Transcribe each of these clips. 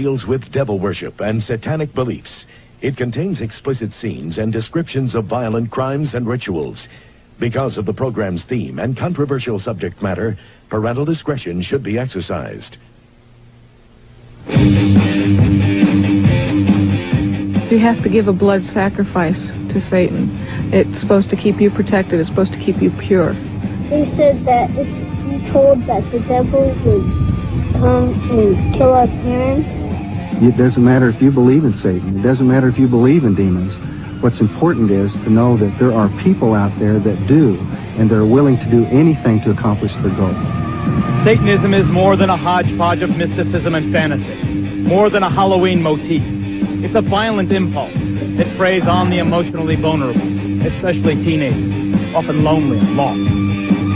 deals with devil worship and satanic beliefs. It contains explicit scenes and descriptions of violent crimes and rituals. Because of the program's theme and controversial subject matter, parental discretion should be exercised. You have to give a blood sacrifice to Satan. It's supposed to keep you protected. It's supposed to keep you pure. They said that if we told that the devil would come and kill our parents. It doesn't matter if you believe in Satan. It doesn't matter if you believe in demons. What's important is to know that there are people out there that do, and they're willing to do anything to accomplish their goal. Satanism is more than a hodgepodge of mysticism and fantasy, more than a Halloween motif. It's a violent impulse that preys on the emotionally vulnerable, especially teenagers, often lonely and lost.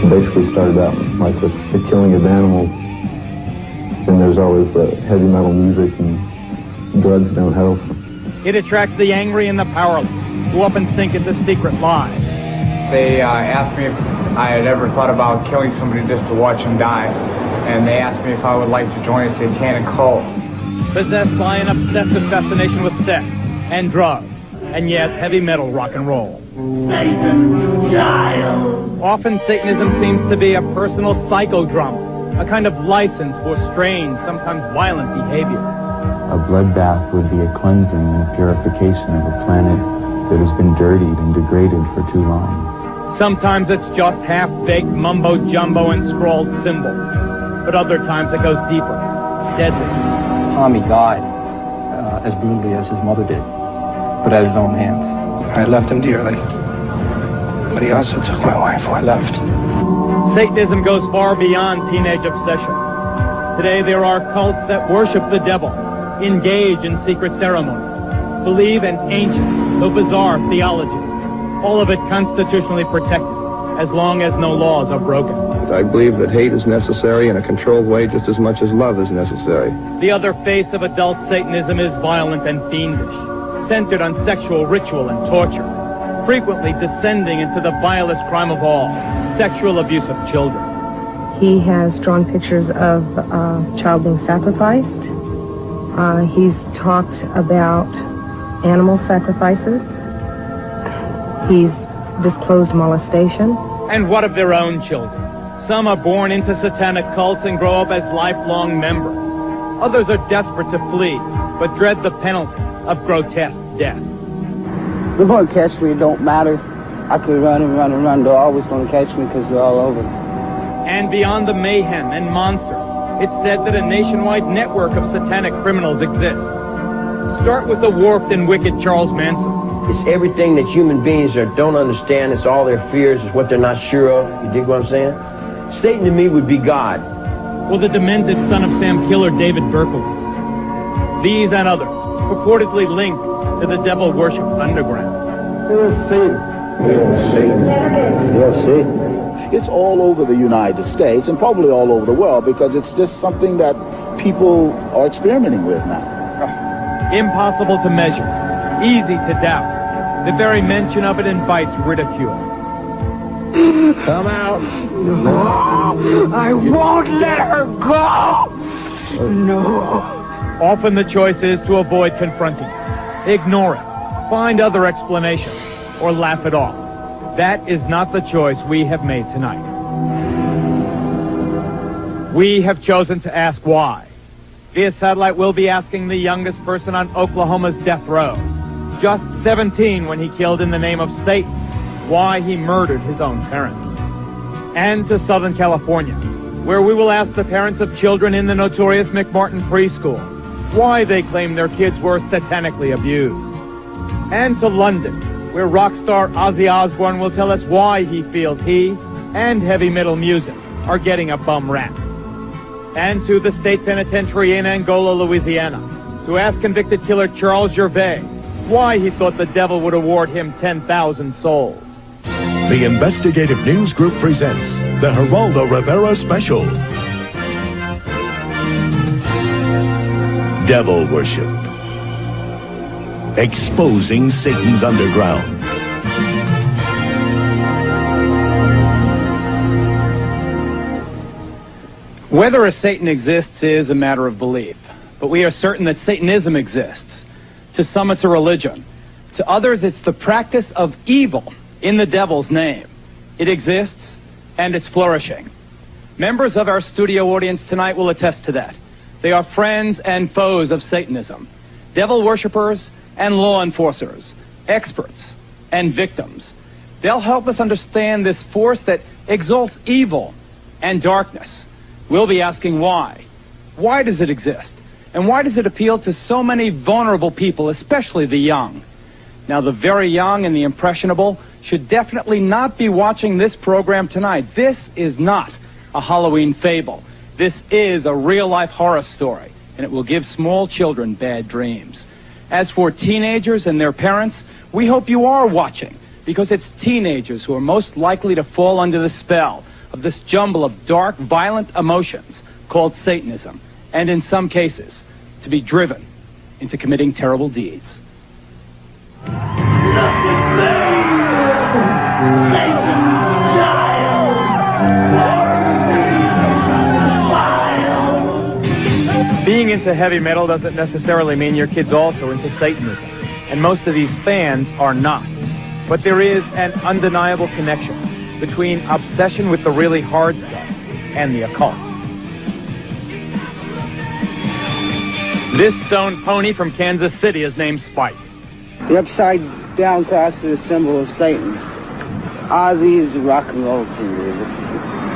It basically started out like with the killing of animals. Then there's always the heavy metal music, and drugs don't help. It attracts the angry and the powerless, who often sink into secret lives. They asked me if I had ever thought about killing somebody just to watch them die, and they asked me if I would like to join a satanic cult. Possessed by an obsessive fascination with sex and drugs, and yes, heavy metal rock and roll. Satan, child. Often Satanism seems to be a personal psychodrama, a kind of license for strange, sometimes violent behavior. A bloodbath would be a cleansing and a purification of a planet that has been dirtied and degraded for too long. Sometimes it's just half-baked mumbo-jumbo and scrawled symbols, but other times it goes deeper, deadly. Tommy died as brutally as his mother did, but at his own hands. I loved him dearly, but he also took my wife who I loved. Satanism goes far beyond teenage obsession. Today there are cults that worship the devil, engage in secret ceremonies, believe in ancient, though bizarre, theology, all of it constitutionally protected, as long as no laws are broken. I believe that hate is necessary in a controlled way just as much as love is necessary. The other face of adult Satanism is violent and fiendish, centered on sexual ritual and torture, frequently descending into the vilest crime of all, sexual abuse of children. He has drawn pictures of child being sacrificed. He's talked about animal sacrifices. He's disclosed molestation. And what of their own children? Some are born into satanic cults and grow up as lifelong members. Others are desperate to flee, but dread the penalty of grotesque death. They're going to catch me, it don't matter. I could run and run and run. They're always going to catch me because they're all over. And beyond the mayhem and monsters, it's said that a nationwide network of satanic criminals exists. Start with the warped and wicked Charles Manson. It's everything that human beings don't understand. It's all their fears. It's what they're not sure of. You dig what I'm saying? Satan to me would be God. Or the demented son of Sam killer David Berkowitz. These and others, purportedly linked to the devil worship underground. Here's Satan. Here's Satan. Here's Satan. It's all over the United States and probably all over the world because it's just something that people are experimenting with now. Impossible to measure, easy to doubt. The very mention of it invites ridicule. Come out. No, I won't let her go. No. Often the choice is to avoid confronting it, ignore it, find other explanations, or laugh it off. That is not the choice we have made tonight. We have chosen to ask why. Via satellite, we'll be asking the youngest person on Oklahoma's death row, just 17 when he killed in the name of Satan, why he murdered his own parents. And to Southern California, where we will ask the parents of children in the notorious McMartin preschool why they claim their kids were satanically abused. And to London, where rock star Ozzy Osbourne will tell us why he feels he and heavy metal music are getting a bum rap. And to the state penitentiary in Angola, Louisiana, to ask convicted killer Charles Gervais why he thought the devil would award him 10,000 souls. The Investigative News Group presents the Geraldo Rivera Special. Devil Worship. Exposing Satan's underground. Whether a Satan exists is a matter of belief. but we are certain that Satanism exists. To some, it's a religion. To others, it's the practice of evil in the devil's name. It exists, and it's flourishing. Members of our studio audience tonight will attest to that. They are friends and foes of Satanism, devil worshippers and law enforcers, experts and victims. They'll help us understand this force that exalts evil and darkness. We'll be asking why. Why does it exist? And why does it appeal to so many vulnerable people, especially the young? Now, the very young and the impressionable should definitely not be watching this program tonight. This is not a Halloween fable. This is a real-life horror story, and it will give small children bad dreams. As for teenagers and their parents, we hope you are watching, because it's teenagers who are most likely to fall under the spell of this jumble of dark, violent emotions called Satanism, and in some cases, to be driven into committing terrible deeds. Being into heavy metal doesn't necessarily mean your kid's also into Satanism, and most of these fans are not. But there is an undeniable connection between obsession with the really hard stuff and the occult. This stone pony from Kansas City is named Spike. The upside down cross is a symbol of Satan. Ozzy is a rock and roll singer,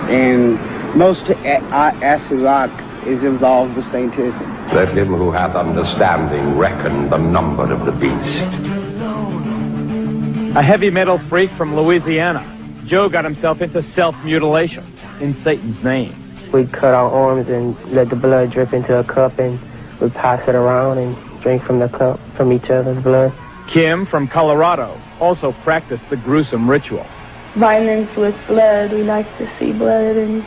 and most acid rock is involved with Satanism. Let him who hath understanding reckon the number of the beast. A heavy metal freak from Louisiana, Joe got himself into self-mutilation in Satan's name. We'd cut our arms and let the blood drip into a cup, and we'd pass it around and drink from the cup, from each other's blood. Kim from Colorado also practiced the gruesome ritual. Violence with blood. We like to see blood, and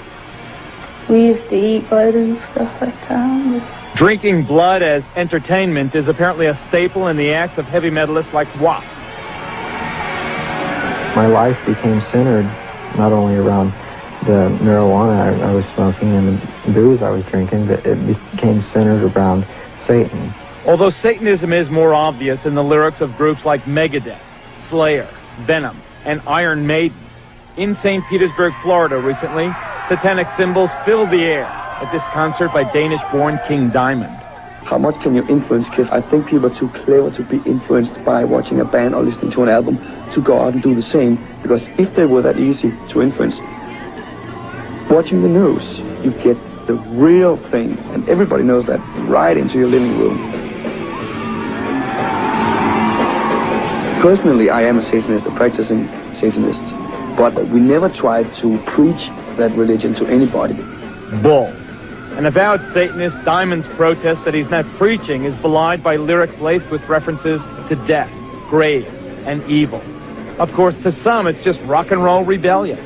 we used to eat blood and stuff like that. Drinking blood as entertainment is apparently a staple in the acts of heavy metalists like Wasp. My life became centered not only around the marijuana I was smoking and the booze I was drinking, but it became centered around Satan. Although Satanism is more obvious in the lyrics of groups like Megadeth, Slayer, Venom, and Iron Maiden, in St. Petersburg, Florida recently, satanic symbols filled the air at this concert by Danish-born King Diamond. How much can you influence kids? I think people are too clever to be influenced by watching a band or listening to an album to go out and do the same. Because if they were that easy to influence, watching the news, you get the real thing, and everybody knows that, right into your living room. Personally, I am a Satanist, a practicing Satanist, but we never tried to preach that religion to anybody. Bull. An avowed Satanist, Diamond's protest that he's not preaching is belied by lyrics laced with references to death, graves, and evil. Of course, to some, it's just rock and roll rebellion.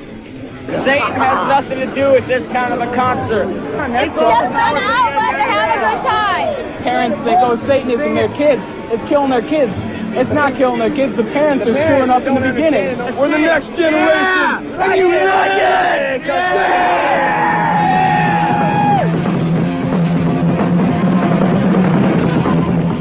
Satan has nothing to do with this kind of a concert. It's just an outlet to have a good time. Parents think, oh, Satanism, their kids. It's killing their kids. It's not killing their kids. The parents are screwing up in the beginning. We're the next generation. And you like it!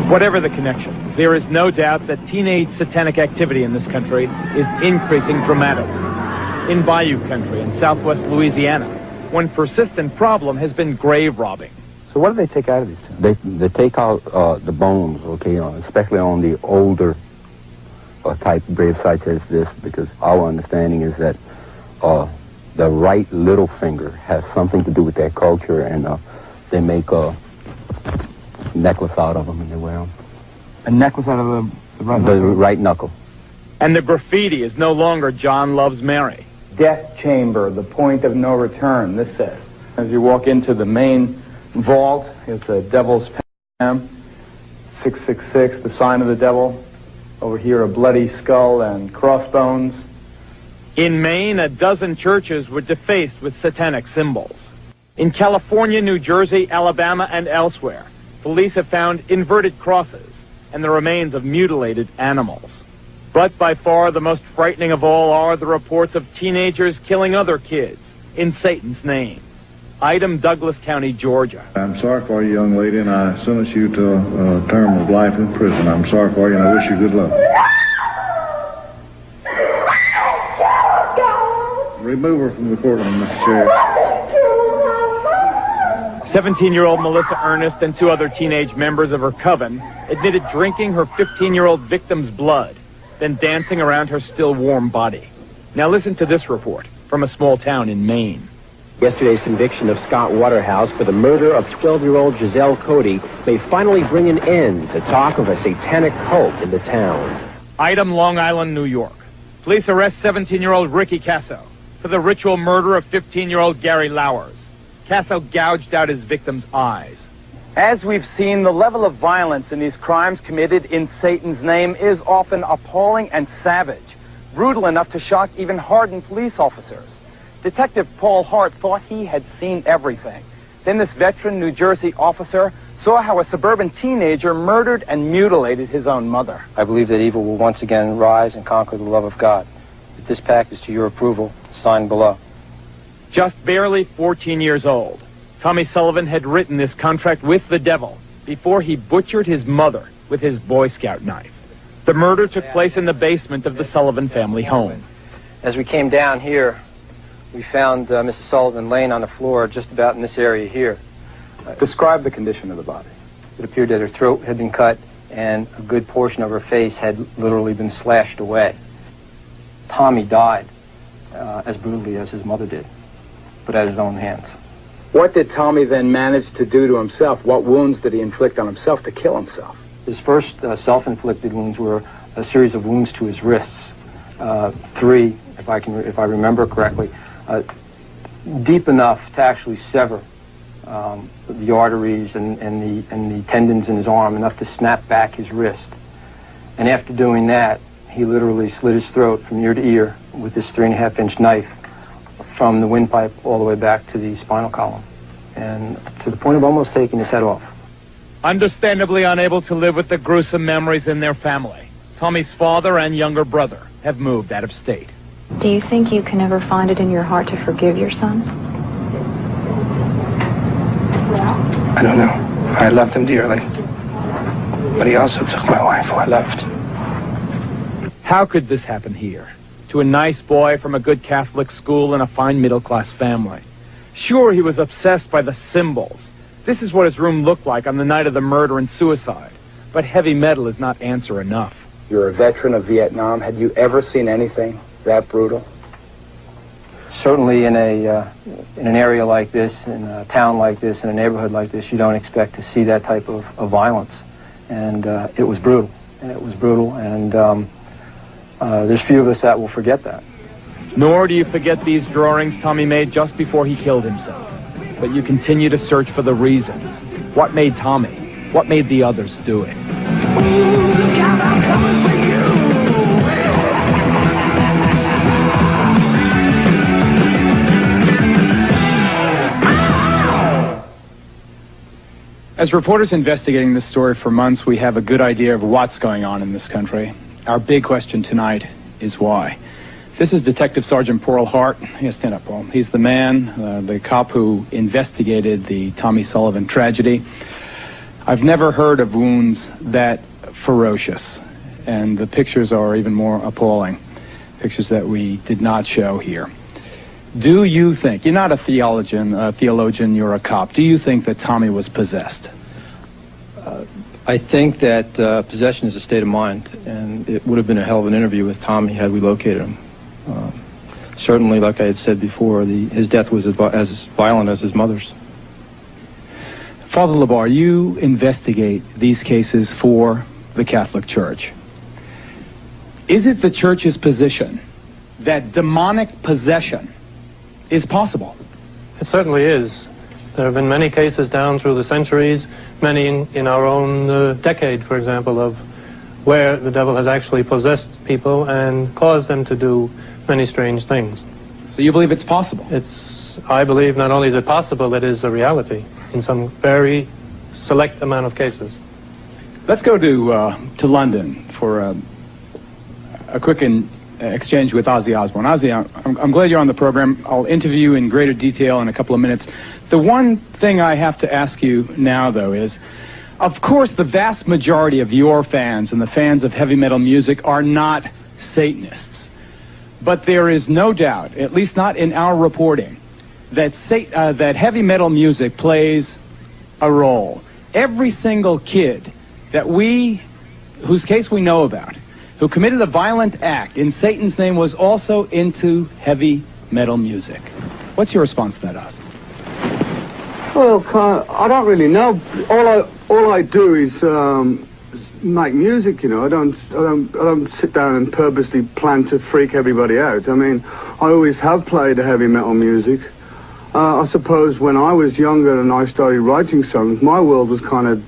Whatever the connection, there is no doubt that teenage satanic activity in this country is increasing dramatically. In Bayou country in southwest Louisiana, one persistent problem has been grave robbing. So what do they take out of these tombs? They take out the bones, okay, especially on the older type grave sites as this, because our understanding is that the right little finger has something to do with that culture, and they make a necklace out of them and they wear them. A necklace out of the right knuckle? The right knuckle. And the graffiti is no longer John Loves Mary. Death chamber, the point of no return, this says. As you walk into the main vault, it's a devil's pentagram, 666, the sign of the devil. Over here, a bloody skull and crossbones. In Maine, a dozen churches were defaced with satanic symbols. In California, New Jersey, Alabama, and elsewhere, police have found inverted crosses and the remains of mutilated animals. But by far the most frightening of all are the reports of teenagers killing other kids in Satan's name. Item, Douglas County, Georgia. I'm sorry for you, young lady, and I sentence you to a term of life in prison. I'm sorry for you, and I wish you good luck. Remove her from the courtroom, Mr. Sheriff. 17-year-old Melissa Ernest and two other teenage members of her coven admitted drinking her 15-year-old victim's blood, then dancing around her still warm body. Now listen to this report from a small town in Maine. Yesterday's conviction of Scott Waterhouse for the murder of 12-year-old Giselle Cody may finally bring an end to talk of a satanic cult in the town. Item, Long Island, New York. Police arrest 17-year-old Ricky Casso for the ritual murder of 15-year-old Gary Lowers. Casso gouged out his victim's eyes. As we've seen, the level of violence in these crimes committed in Satan's name is often appalling and savage, brutal enough to shock even hardened police officers. Detective Paul Hart thought he had seen everything. Then this veteran New Jersey officer saw how a suburban teenager murdered and mutilated his own mother. I believe that evil will once again rise and conquer the love of God. If this pact is to your approval, sign below. Just barely 14 years old, Tommy Sullivan had written this contract with the devil before he butchered his mother with his Boy Scout knife. The murder took place in the basement of the Sullivan family home. As we came down here, we found Mrs. Sullivan laying on the floor just about in this area here. Describe the condition of the body. It appeared that her throat had been cut and a good portion of her face had literally been slashed away. Tommy died as brutally as his mother did, but at his own hands. What did Tommy then manage to do to himself? What wounds did he inflict on himself to kill himself? His first self-inflicted wounds were a series of wounds to his wrists. 3, if I remember correctly, deep enough to actually sever the arteries and the tendons in his arm, enough to snap back his wrist. And after doing that, he literally slit his throat from ear to ear with this 3.5-inch knife from the windpipe all the way back to the spinal column, and to the point of almost taking his head off. Understandably unable to live with the gruesome memories in their family, Tommy's father and younger brother have moved out of state. Do you think you can ever find it in your heart to forgive your son? I don't know. I loved him dearly. But he also took my wife, who I loved. How could this happen here? To a nice boy from a good Catholic school and a fine middle-class family. Sure, he was obsessed by the symbols. This is what his room looked like on the night of the murder and suicide. But heavy metal is not answer enough. You're a veteran of Vietnam. Had you ever seen anything that brutal? Certainly in an area like this, in a town like this, in a neighborhood like this, you don't expect to see that type of violence. And it was brutal. It was brutal, and there's few of us that will forget that. Nor do you forget these drawings Tommy made just before he killed himself. But you continue to search for the reasons. What made Tommy? What made the others do it? As reporters investigating this story for months, we have a good idea of what's going on in this country. Our big question tonight is why. This is Detective Sergeant Paul Hart. Yes, stand up, Paul. He's the man, the cop who investigated the Tommy Sullivan tragedy. I've never heard of wounds that ferocious, and the pictures are even more appalling. Pictures that we did not show here. Do you think, you're not a theologian, you're a cop, do you think that Tommy was possessed? I think that possession is a state of mind, and it would have been a hell of an interview with Tommy had we located him. Certainly, like I had said before, his death was as violent as his mother's. Father LeBar, you investigate these cases for the Catholic Church. Is it the Church's position that demonic possession is possible? It certainly is. There have been many cases down through the centuries, many in our own decade, for example, of where the devil has actually possessed people and caused them to do many strange things. So you believe it's possible? I believe not only is it possible, it is a reality in some very select amount of cases. Let's go to London for a quick exchange with Ozzy Osbourne. Ozzy, I'm glad you're on the program. I'll interview you in greater detail in a couple of minutes. The one thing I have to ask you now, though, is, of course, the vast majority of your fans and the fans of heavy metal music are not Satanists. But there is no doubt, at least not in our reporting, that that heavy metal music plays a role. Every single kid that whose case we know about, who committed a violent act in Satan's name, was also into heavy metal music. What's your response to that, Oz? Well, I don't really know. All I do is make music. You know, I don't sit down and purposely plan to freak everybody out. I mean, I always have played heavy metal music. I suppose when I was younger and I started writing songs, my world was kind of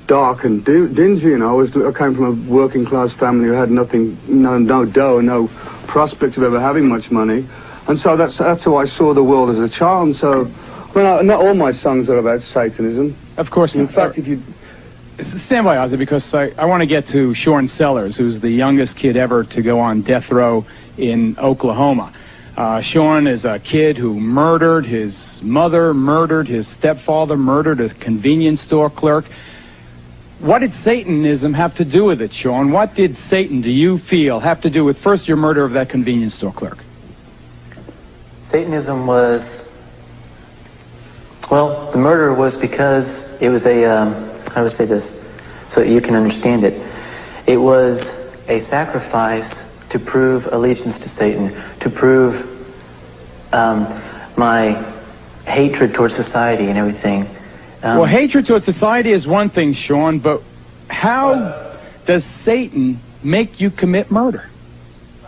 dark and dingy. You know, I came from a working class family who had nothing, no dough, no prospect of ever having much money, and so that's how I saw the world as a child. And so, well, not all my songs are about Satanism. Of course not. In fact, if you stand by, Ozzy, because I want to get to Sean Sellers, who's the youngest kid ever to go on death row in Oklahoma. Sean is a kid who murdered his mother, murdered his stepfather, murdered a convenience store clerk. What did Satanism have to do with it, Sean? What did Satan, do you feel, have to do with, first, your murder of that convenience store clerk? Satanism was, well, the murder was because it was a, how do I say this so that you can understand it? It was a sacrifice to prove allegiance to Satan, to prove my hatred towards society and everything. Well, hatred towards society is one thing, Sean, but how does Satan make you commit murder?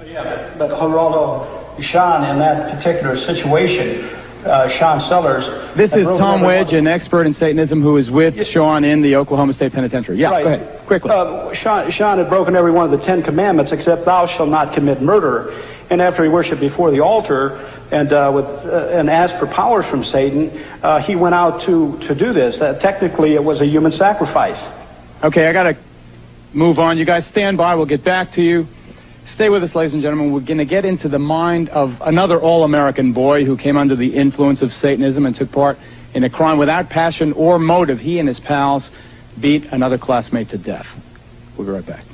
Yeah, but Geraldo, Sean, in that particular situation, Sean Sellers... This is Tom Wedge, an expert in Satanism, who is with Sean in the Oklahoma State Penitentiary. Yeah, right. Go ahead, quickly. Sean had broken every one of the 10 commandments except thou shalt not commit murder. And after he worshiped before the altar and asked for powers from Satan, he went out to do this. Technically, it was a human sacrifice. Okay, I got to move on. You guys stand by. We'll get back to you. Stay with us, ladies and gentlemen. We're going to get into the mind of another all-American boy who came under the influence of Satanism and took part in a crime without passion or motive. He and his pals beat another classmate to death. We'll be right back.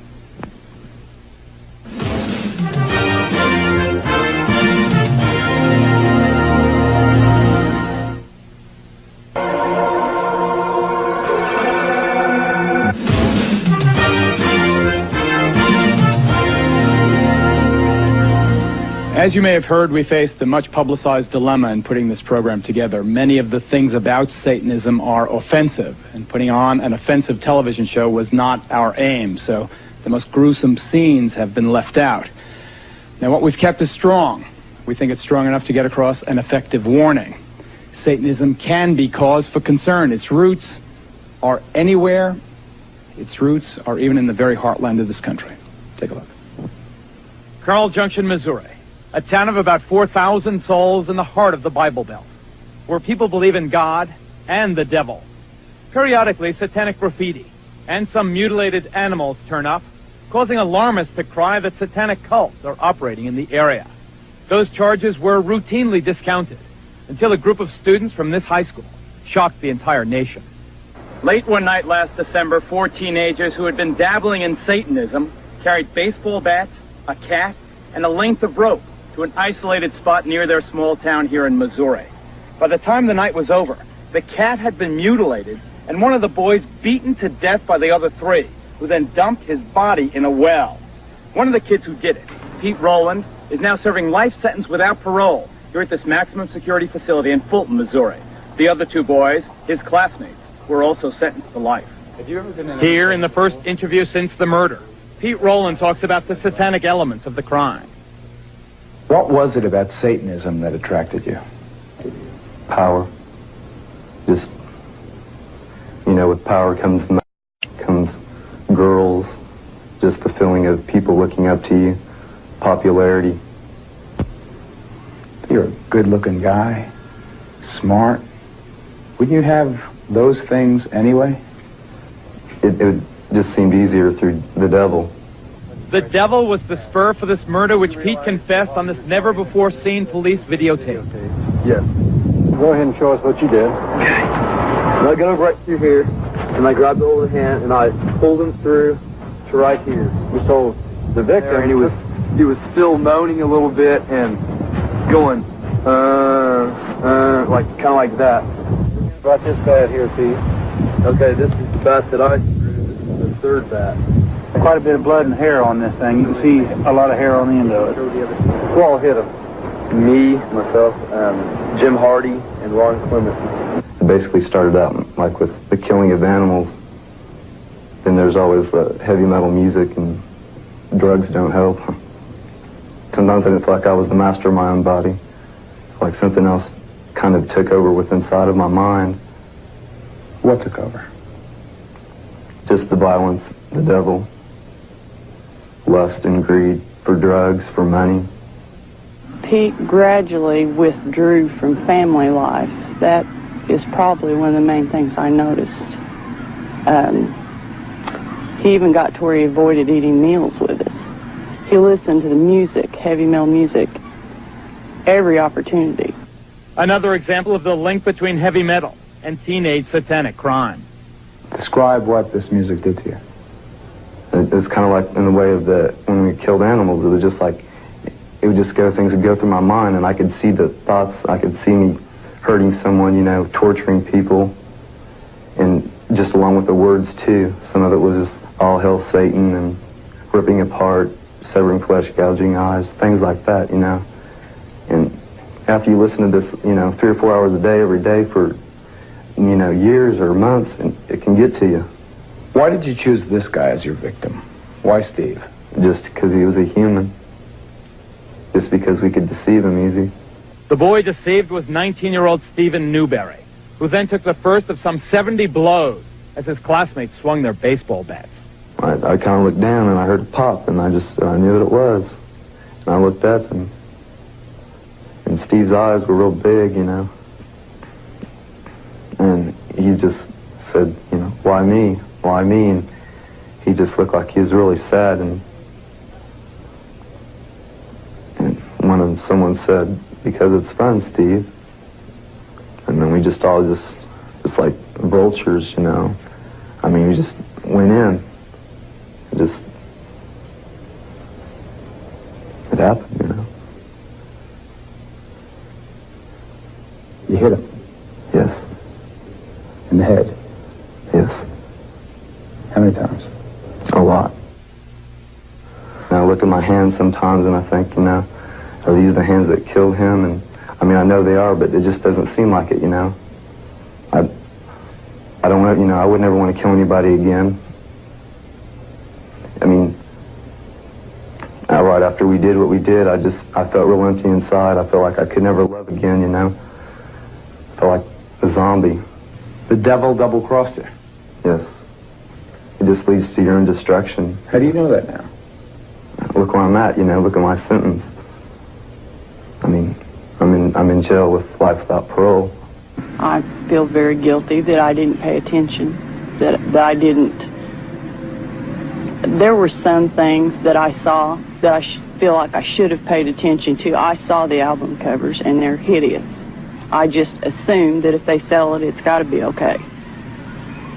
As you may have heard, we faced a much publicized dilemma in putting this program together. Many of the things about Satanism are offensive, and putting on an offensive television show was not our aim, so the most gruesome scenes have been left out. Now, what we've kept is strong. We think it's strong enough to get across an effective warning. Satanism can be cause for concern. Its roots are anywhere. Its roots are even in the very heartland of this country. Take a look. Carl Junction, Missouri. A town of about 4,000 souls in the heart of the Bible Belt, where people believe in God and the devil. Periodically, satanic graffiti and some mutilated animals turn up, causing alarmists to cry that satanic cults are operating in the area. Those charges were routinely discounted until a group of students from this high school shocked the entire nation. Late one night last December, 4 teenagers who had been dabbling in Satanism carried baseball bats, a cat, and a length of rope to an isolated spot near their small town here in Missouri. By the time the night was over, the cat had been mutilated and one of the boys beaten to death by the other 3, who then dumped his body in a well. One of the kids who did it, Pete Rowland, is now serving life sentence without parole here at this maximum security facility in Fulton, Missouri. The other 2 boys, his classmates, were also sentenced to life. Have you ever been in Here in the first interview since the murder, Pete Rowland talks about the satanic elements of the crime. What was it about Satanism that attracted you? Power. Just, you know, with power comes girls, just the feeling of people looking up to you, popularity. You're a good-looking guy, smart. Wouldn't you have those things anyway? It just seemed easier through the devil. The devil was the spur for this murder, which Pete confessed on this never-before-seen police videotape. Yes. Go ahead and show us what you did. Okay. I got him right through here, and I grabbed hold of the hand, and I pulled him through to right here. We saw the victim, and he was still moaning a little bit and going, like kind of like that. Right this bat here, Pete. Okay, this is the bat that I threw. This is the third bat. Quite a bit of blood and hair on this thing. You can see a lot of hair on the end of it. Who all hit him? Me, myself, Jim Hardy, and Ron Clement. It basically started out like with the killing of animals. Then there's always the heavy metal music, and drugs don't help. Sometimes I didn't feel like I was the master of my own body. Like something else kind of took over with inside of my mind. What took over? Just the violence, the devil, lust and greed for drugs, for money. Pete gradually withdrew from family life. That is probably one of the main things I noticed. He even got to where he avoided eating meals with us. He listened to the music, heavy metal music, every opportunity. Another example of the link between heavy metal and teenage satanic crime. Describe what this music did to you. It was kind of like in the way of when we killed animals, it was just like, it would just things would go through my mind, and I could see the thoughts, I could see me hurting someone, you know, torturing people, and just along with the words too. Some of it was just all hail Satan and ripping apart, severing flesh, gouging eyes, things like that, you know. And after you listen to this, you know, 3 or 4 hours a day, every day for, you know, years or months, and it can get to you. Why did you choose this guy as your victim? Why Steve? Just because he was a human. Just because we could deceive him easy. The boy deceived was 19-year-old Stephen Newberry, who then took the first of some 70 blows as his classmates swung their baseball bats. I kind of looked down and I heard a pop, and I knew what it was. And I looked up, and Steve's eyes were real big, you know. And he just said, you know, why me? Why me? And he just looked like he was really sad. And someone said, because it's fun, Steve. And then we just all just like vultures, you know. I mean, we just went in. It happened, you know. You hit him? Yes. In the head? Yes. How many times? A lot. And I look at my hands sometimes and I think, you know, are these the hands that killed him? And I mean, I know they are, but it just doesn't seem like it, you know. I don't want, you know, I would never want to kill anybody again. I mean, right after we did what we did, I felt real empty inside. I felt like I could never love again, you know. I felt like a zombie. The devil double-crossed you? Yes. It just leads to your own destruction. How do you know that now? Look where I'm at, you know. Look at my sentence. I mean, I'm in jail with life without parole. I feel very guilty that I didn't pay attention, that I didn't. There were some things that I saw that I feel like I should have paid attention to. I saw the album covers, and they're hideous. I just assumed that if they sell it, it's got to be okay.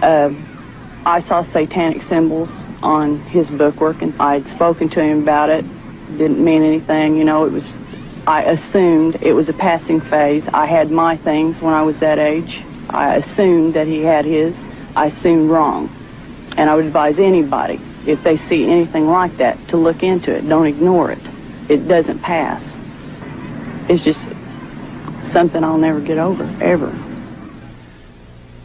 I saw satanic symbols on his bookwork, and I had spoken to him about it. Didn't mean anything, you know. I assumed it was a passing phase. I had my things when I was that age. I assumed that he had his. I assumed wrong. And I would advise anybody, if they see anything like that, to look into it. Don't ignore it. It doesn't pass. It's just something I'll never get over, ever.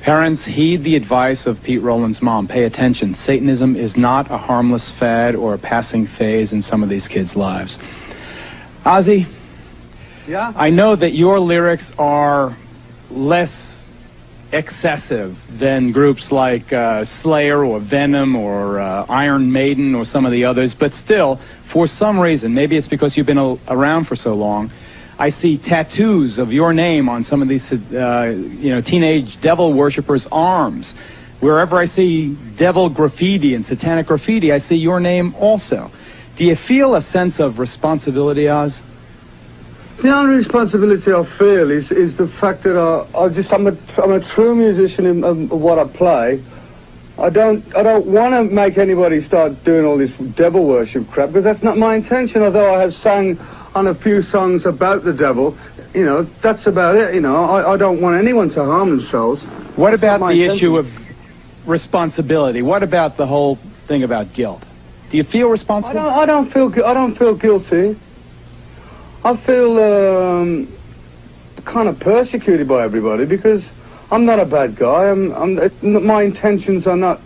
Parents, heed the advice of Pete Rowland's mom. Pay attention. Satanism is not a harmless fad or a passing phase in some of these kids' lives. Ozzy? Yeah? I know that your lyrics are less excessive than groups like Slayer or Venom or Iron Maiden or some of the others, but still, for some reason, maybe it's because you've been around for so long, I see tattoos of your name on some of these, teenage devil worshippers' arms. Wherever I see devil graffiti and satanic graffiti, I see your name also. Do you feel a sense of responsibility, Oz? The only responsibility I feel is the fact that I'm a true musician of what I play. I don't want to make anybody start doing all this devil worship crap, because that's not my intention. Although I have sang on a few songs about the devil, you know, that's about it. You know, I don't want anyone to harm themselves. What about the issue of responsibility? What about the whole thing about guilt? Do you feel responsible? I don't feel guilty. I feel kind of persecuted by everybody because I'm not a bad guy. My intentions are not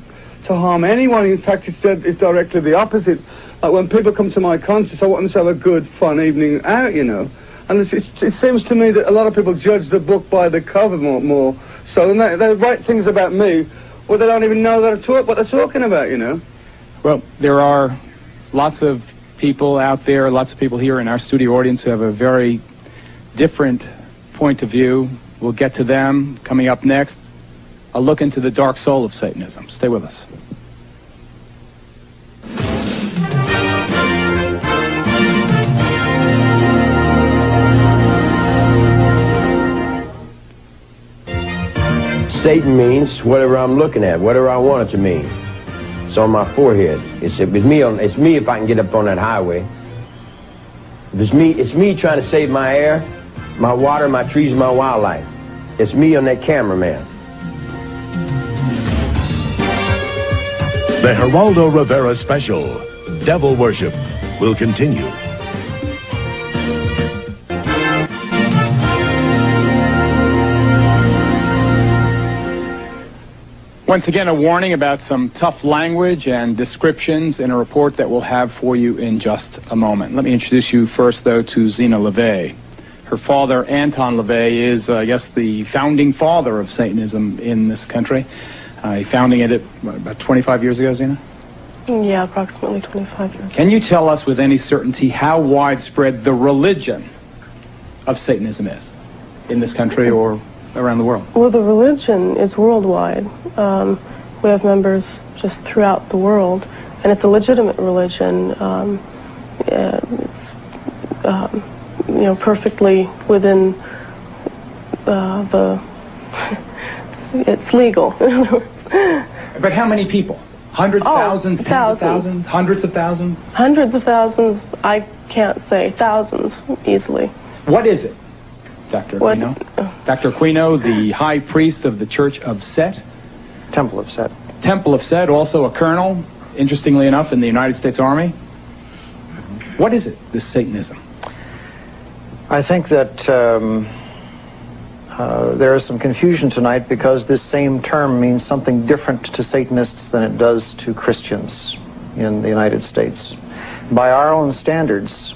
to harm anyone. In fact, it's directly the opposite. Like when people come to my concerts, I want them to have a good, fun evening out, you know. And it seems to me that a lot of people judge the book by the cover more so, and they write things about me where they don't even know what they're talking about, you know. Well, there are lots of people out there, lots of people here in our studio audience who have a very different point of view. We'll get to them coming up next. A look into the dark soul of Satanism. Stay with us. Satan means whatever I'm looking at, whatever I want it to mean. It's on my forehead. It's me if I can get up on that highway. It's me trying to save my air, my water, my trees, my wildlife. It's me on that cameraman. The Geraldo Rivera special, Devil Worship, will continue. Once again, a warning about some tough language and descriptions in a report that we'll have for you in just a moment. Let me introduce you first, though, to Zena LeVay. Her father, Anton LeVay, is, I guess, the founding father of Satanism in this country. Founding it about 25 years ago, Zena? Yeah, approximately 25 years. Can you tell us with any certainty how widespread the religion of Satanism is in this country or around the world? Well, the religion is worldwide. We have members just throughout the world, and it's a legitimate religion. It's perfectly within it's legal. But how many people? Hundreds, thousands, tens of thousands, hundreds of thousands? Hundreds of thousands, I can't say. Thousands, easily. What is it, Dr. Aquino? Dr. Aquino, the high priest of the Church of Set? Temple of Set. Temple of Set, also a colonel, interestingly enough, in the United States Army. What is it, this Satanism? I think that there is some confusion tonight because this same term means something different to Satanists than it does to Christians in the United States. By our own standards,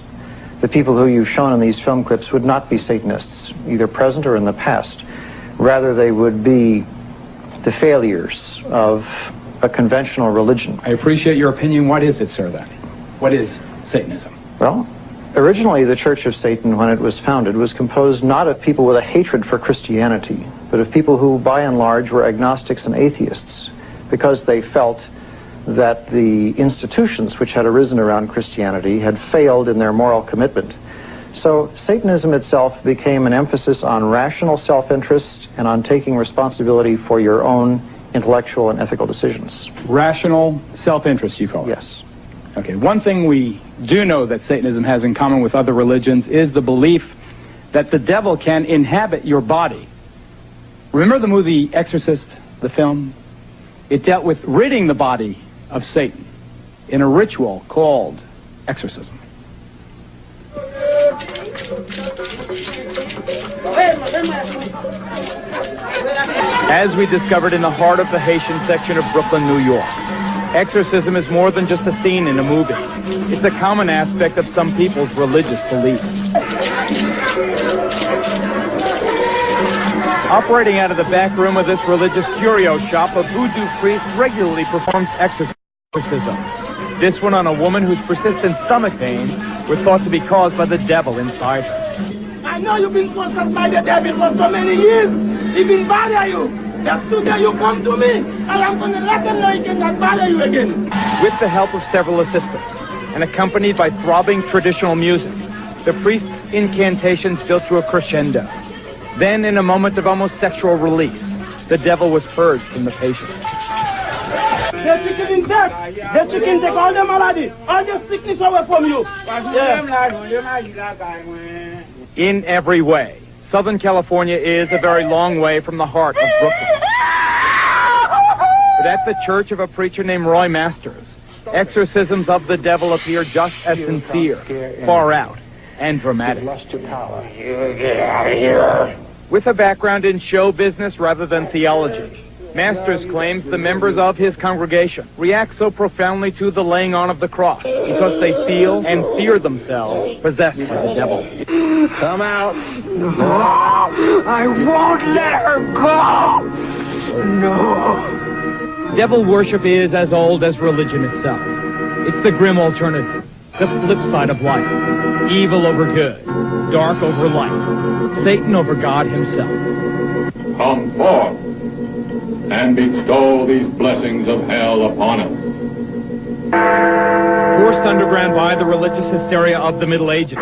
the people who you've shown in these film clips would not be Satanists, either present or in the past. Rather, they would be the failures of a conventional religion. I appreciate your opinion. What is it, sir, then? What is Satanism? Well, originally the Church of Satan, when it was founded, was composed not of people with a hatred for Christianity, but of people who, by and large, were agnostics and atheists, because they felt that the institutions which had arisen around Christianity had failed in their moral commitment. So Satanism itself became an emphasis on rational self-interest and on taking responsibility for your own intellectual and ethical decisions. Rational self-interest, you call it? Yes. Okay, one thing we do know that Satanism has in common with other religions is the belief that the devil can inhabit your body. Remember the movie Exorcist, the film? It dealt with ridding the body of Satan in a ritual called exorcism. As we discovered in the heart of the Haitian section of Brooklyn, New York, exorcism is more than just a scene in a movie. It's a common aspect of some people's religious beliefs. Operating out of the back room of this religious curio shop, a voodoo priest regularly performs exorcisms. This one on a woman whose persistent stomach pains were thought to be caused by the devil inside her. I know you've been possessed by the devil for so many years. He been bother you. Just today you come to me, and I'm going to let them know he cannot bother you again. With the help of several assistants, and accompanied by throbbing traditional music, the priest's incantations built to a crescendo. Then, in a moment of almost sexual release, the devil was purged from the patient. That you can take. That you can take all the malady, all the sickness away from you. Yeah. In every way, Southern California is a very long way from the heart of Brooklyn. But at the church of a preacher named Roy Masters, exorcisms of the devil appear just as sincere, far out, and dramatic. With a background in show business rather than theology, Masters claims the members of his congregation react so profoundly to the laying on of the cross because they feel and fear themselves possessed by the devil. Come out. No, I won't let her go. No. Devil worship is as old as religion itself. It's the grim alternative, the flip side of life. Evil over good, dark over light, Satan over God himself. Come forth and bestow these blessings of hell upon us. Forced underground by the religious hysteria of the Middle Ages,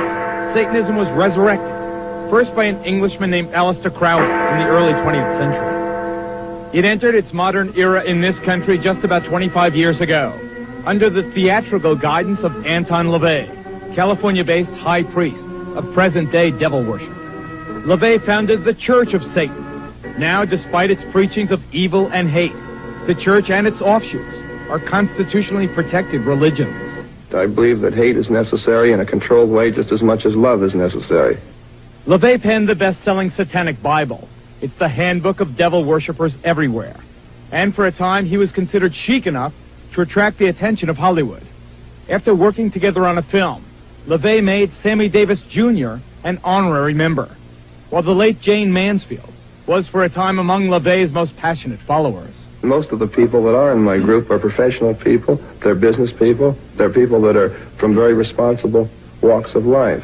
Satanism was resurrected, first by an Englishman named Aleister Crowley in the early 20th century. It entered its modern era in this country just about 25 years ago, under the theatrical guidance of Anton LaVey, California-based high priest of present-day devil worship. LaVey founded the Church of Satan. Now, despite its preachings of evil and hate, the church and its offshoots are constitutionally protected religions. I believe that hate is necessary in a controlled way just as much as love is necessary. LaVey penned the best-selling Satanic Bible. It's the handbook of devil worshippers everywhere. And for a time, he was considered chic enough to attract the attention of Hollywood. After working together on a film, LaVey made Sammy Davis Jr. an honorary member, while the late Jane Mansfield was for a time among LaVey's most passionate followers. Most of the people that are in my group are professional people, they're business people, they're people that are from very responsible walks of life.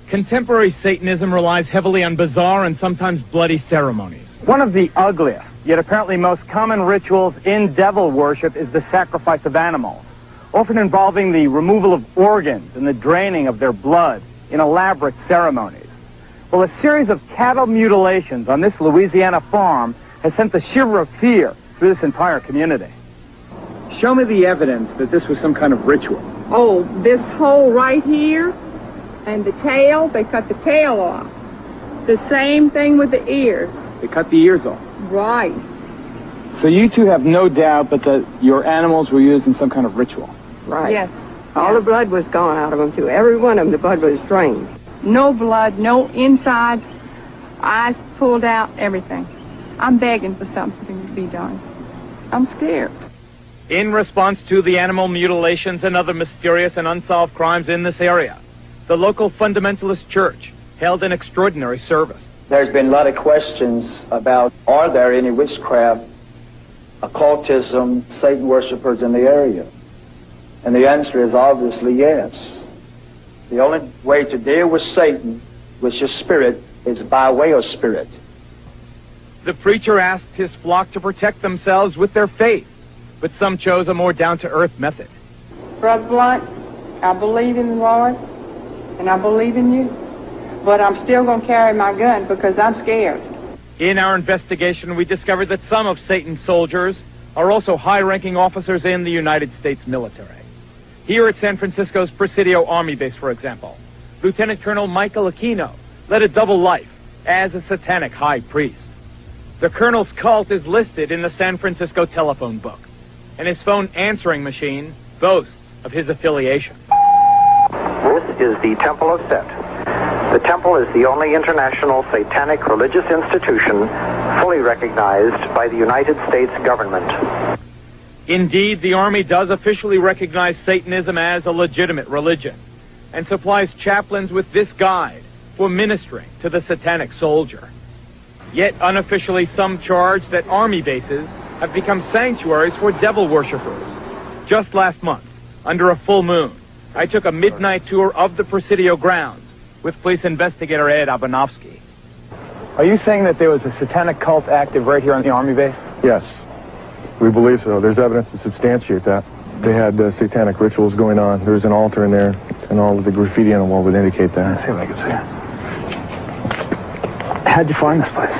Contemporary Satanism relies heavily on bizarre and sometimes bloody ceremonies. One of the ugliest, yet apparently most common rituals in devil worship is the sacrifice of animals, often involving the removal of organs and the draining of their blood in elaborate ceremonies. Well, a series of cattle mutilations on this Louisiana farm has sent the shiver of fear through this entire community. Show me the evidence that this was some kind of ritual. Oh, this hole right here and the tail, they cut the tail off. The same thing with the ears. They cut the ears off. Right. So you two have no doubt that your animals were used in some kind of ritual. Right. Yes. All the blood was gone out of them, too. Every one of them, the blood was drained. No blood, no insides, eyes pulled out, everything. I'm begging for something to be done. I'm scared. In response to the animal mutilations and other mysterious and unsolved crimes in this area, the local fundamentalist church held an extraordinary service. There's been a lot of questions about, are there any witchcraft, occultism, Satan worshipers in the area? And the answer is obviously yes. The only way to deal with Satan, which is spirit, is by way of spirit. The preacher asked his flock to protect themselves with their faith, but some chose a more down-to-earth method. Brother Blunt, I believe in the Lord, and I believe in you, but I'm still going to carry my gun because I'm scared. In our investigation, we discovered that some of Satan's soldiers are also high-ranking officers in the United States military. Here at San Francisco's Presidio Army Base, for example, Lieutenant Colonel Michael Aquino led a double life as a satanic high priest. The colonel's cult is listed in the San Francisco telephone book, and his phone answering machine boasts of his affiliation. This is the Temple of Set. The temple is the only international satanic religious institution fully recognized by the United States government. Indeed, the Army does officially recognize Satanism as a legitimate religion and supplies chaplains with this guide for ministering to the satanic soldier. Yet unofficially, some charge that Army bases have become sanctuaries for devil worshippers. Just last month, under a full moon, I took a midnight tour of the Presidio grounds with police investigator Ed Abanovsky. Are you saying that there was a satanic cult active right here on the Army base? Yes, we believe so. There's evidence to substantiate that. they had satanic rituals going on. There was an altar in there, and all of the graffiti on the wall would indicate that. Let's see if I can see it. How'd you find this place?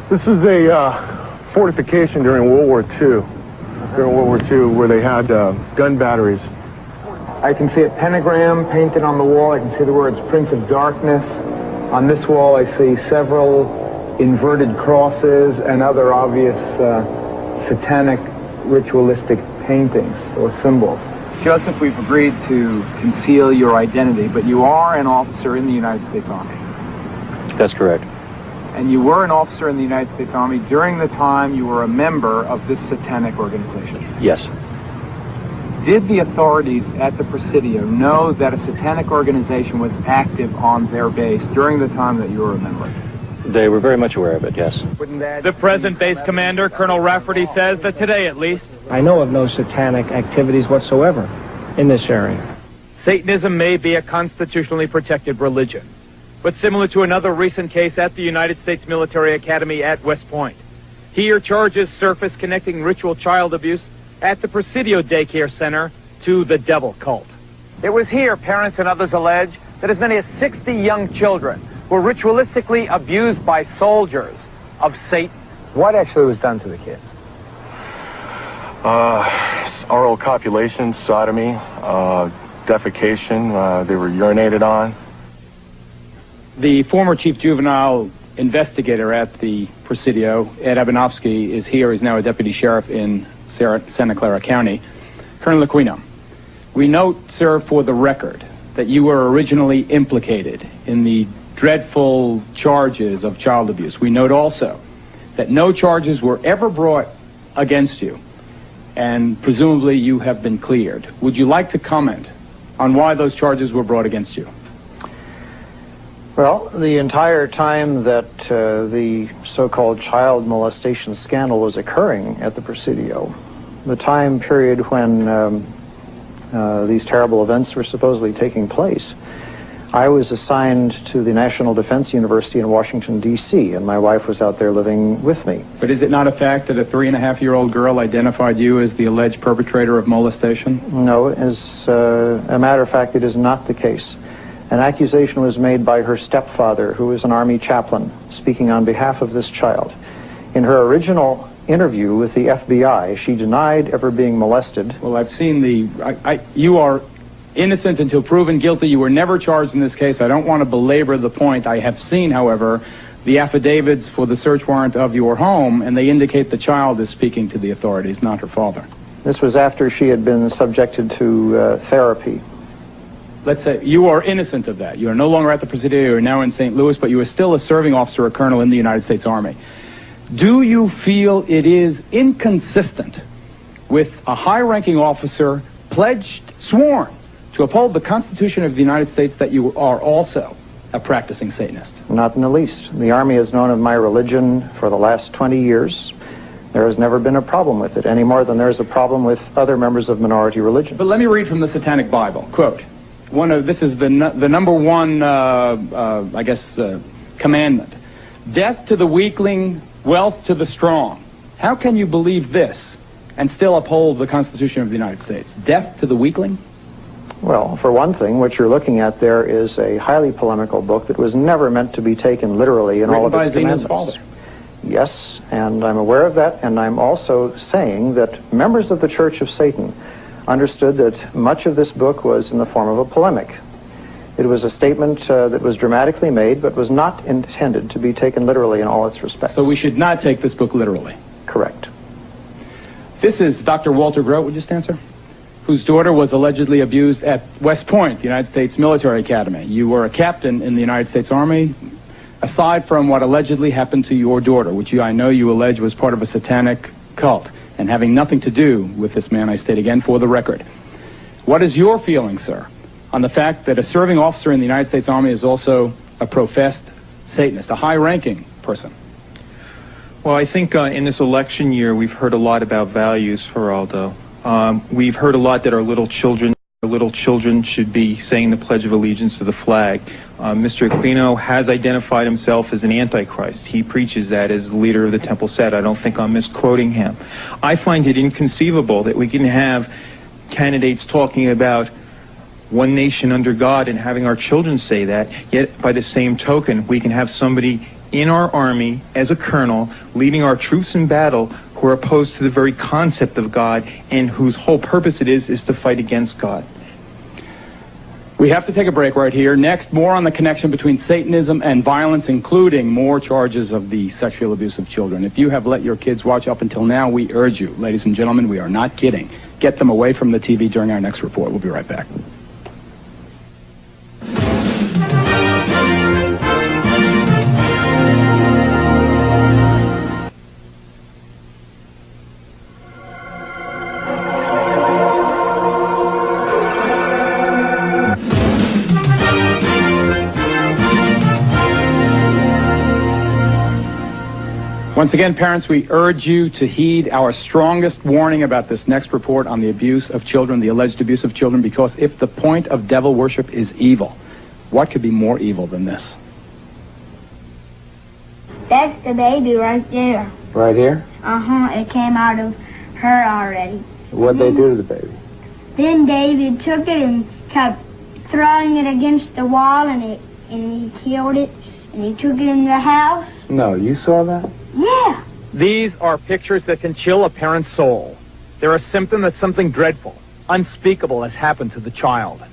This was a fortification during World War II. During World War II, where they had gun batteries. I can see a pentagram painted on the wall. I can see the words Prince of Darkness. On this wall, I see several inverted crosses and other obvious satanic ritualistic paintings or symbols. Joseph, we've agreed to conceal your identity, but you are an officer in the United States Army. That's correct. And you were an officer in the United States Army during the time you were a member of this satanic organization. Yes. Did the authorities at the Presidio know that a satanic organization was active on their base during the time that you were a member? They were very much aware of it, yes. The present base commander, Colonel Rafferty, says that today, at least, I know of no satanic activities whatsoever in this area. Satanism may be a constitutionally protected religion, but similar to another recent case at the United States Military Academy at West Point. Here, charges surface connecting ritual child abuse at the Presidio Daycare Center to the devil cult. It was here, parents and others allege, that as many as 60 young children were ritualistically abused by soldiers of Satan. What actually was done to the kids? Oral copulation, sodomy, defecation. They were urinated on. The former chief juvenile investigator at the Presidio, Ed Abanofsky, is here. He's now a deputy sheriff in Santa Clara County. Colonel Aquino, we note, sir, for the record, that you were originally implicated in the dreadful charges of child abuse. We note also that no charges were ever brought against you, and presumably you have been cleared. Would you like to comment on why those charges were brought against you? Well, the entire time that the so-called child molestation scandal was occurring at the Presidio, the time period when these terrible events were supposedly taking place, I was assigned to the National Defense University in Washington, D.C., and my wife was out there living with me. But is it not a fact that a 3.5-year-old girl identified you as the alleged perpetrator of molestation? No, as a matter of fact, it is not the case. An accusation was made by her stepfather, who was an Army chaplain, speaking on behalf of this child. In her original interview with the FBI, she denied ever being molested. Well, I've seen you are innocent until proven guilty. You were never charged in this case. I don't want to belabor the point. I have seen, however, the affidavits for the search warrant of your home, and they indicate the child is speaking to the authorities, not her father. This was after she had been subjected to therapy. Let's say you are innocent of that. You are no longer at the Presidio. You are now in St. Louis, but you are still a serving officer or colonel in the United States Army. Do you feel it is inconsistent with a high-ranking officer sworn to uphold the Constitution of the United States that you are also a practicing Satanist? Not in the least. The Army has known of my religion for the last 20 years. There has never been a problem with it, any more than there is a problem with other members of minority religions. But let me read from the Satanic Bible. Quote, this is the number one, commandment. Death to the weakling, wealth to the strong. How can you believe this and still uphold the Constitution of the United States? Death to the weakling? Well, for one thing, what you're looking at there is a highly polemical book that was never meant to be taken literally in all of its commandments. Written by Zena's father. Yes, and I'm aware of that, and I'm also saying that members of the Church of Satan understood that much of this book was in the form of a polemic. It was a statement that was dramatically made, but was not intended to be taken literally in all its respects. So we should not take this book literally? Correct. This is Dr. Walter Grote, would you stand, sir? Whose daughter was allegedly abused at West Point, the United States Military Academy. You were a captain in the United States Army. Aside from what allegedly happened to your daughter, which I know you allege was part of a satanic cult, and having nothing to do with this man, I state again for the record, what is your feeling, sir, on the fact that a serving officer in the United States Army is also a professed Satanist, a high-ranking person? Well, I think in this election year, we've heard a lot about values, Geraldo. We've heard a lot that our little children should be saying the Pledge of Allegiance to the flag. Mr. Aquino has identified himself as an antichrist. He preaches that as the leader of the Temple Set. I don't think I'm misquoting him. I find it inconceivable that we can have candidates talking about one nation under God and having our children say that, yet by the same token, we can have somebody in our army as a colonel leading our troops in battle who are opposed to the very concept of God and whose whole purpose it is to fight against God. We have to take a break right here. Next, more on the connection between Satanism and violence, including more charges of the sexual abuse of children. If you have let your kids watch up until now, we urge you, ladies and gentlemen, we are not kidding. Get them away from the TV during our next report. We'll be right back. Once again, parents, we urge you to heed our strongest warning about this next report on the abuse of children, the alleged abuse of children, because if the point of devil worship is evil, what could be more evil than this? That's the baby right there. Right here? Uh-huh, it came out of her already. What'd they do to the baby? Then David took it and kept throwing it against the wall, and he killed it, and he took it in the house. No, you saw that? Yeah. These are pictures that can chill a parent's soul. They're a symptom that something dreadful, unspeakable has happened to the child.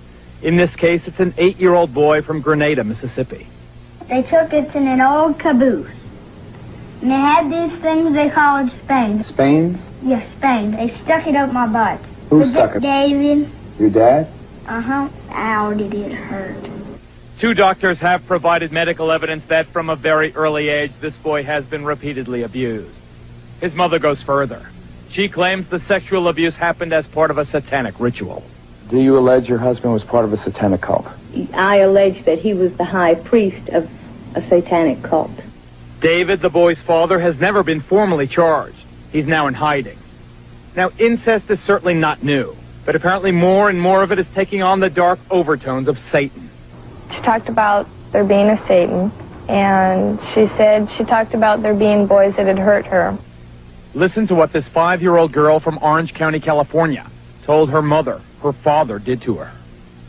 In this case, it's an 8-year-old boy from Grenada, Mississippi. They took us in an old caboose. And they had these things they called Spains. Spains? Yes, Spains. They stuck it up my butt. Who stuck it? David. Your dad? Uh-huh. Ow, did it hurt. 2 doctors have provided medical evidence that from a very early age, this boy has been repeatedly abused. His mother goes further. She claims the sexual abuse happened as part of a satanic ritual. Do you allege your husband was part of a satanic cult? I allege that he was the high priest of a satanic cult. David, the boy's father, has never been formally charged. He's now in hiding. Now, incest is certainly not new, but apparently more and more of it is taking on the dark overtones of Satan. She talked about there being a Satan, and she talked about there being boys that had hurt her. Listen to what this 5-year-old girl from Orange County, California, told her mother her father did to her.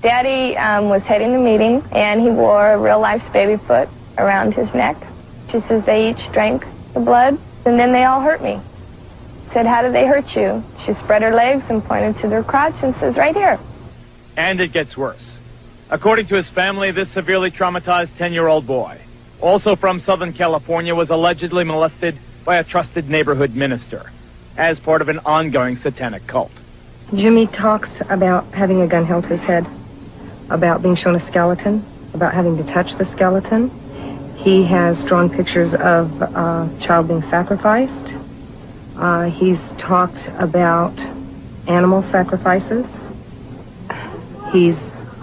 Daddy was heading the meeting, and he wore a real-life baby foot around his neck. She says they each drank the blood, and then they all hurt me. Said, how did they hurt you? She spread her legs and pointed to their crotch and says, right here. And it gets worse. According to his family, this severely traumatized 10-year-old boy, also from Southern California, was allegedly molested by a trusted neighborhood minister as part of an ongoing satanic cult. Jimmy talks about having a gun held to his head, about being shown a skeleton, about having to touch the skeleton. He has drawn pictures of a child being sacrificed. He's talked about animal sacrifices. He's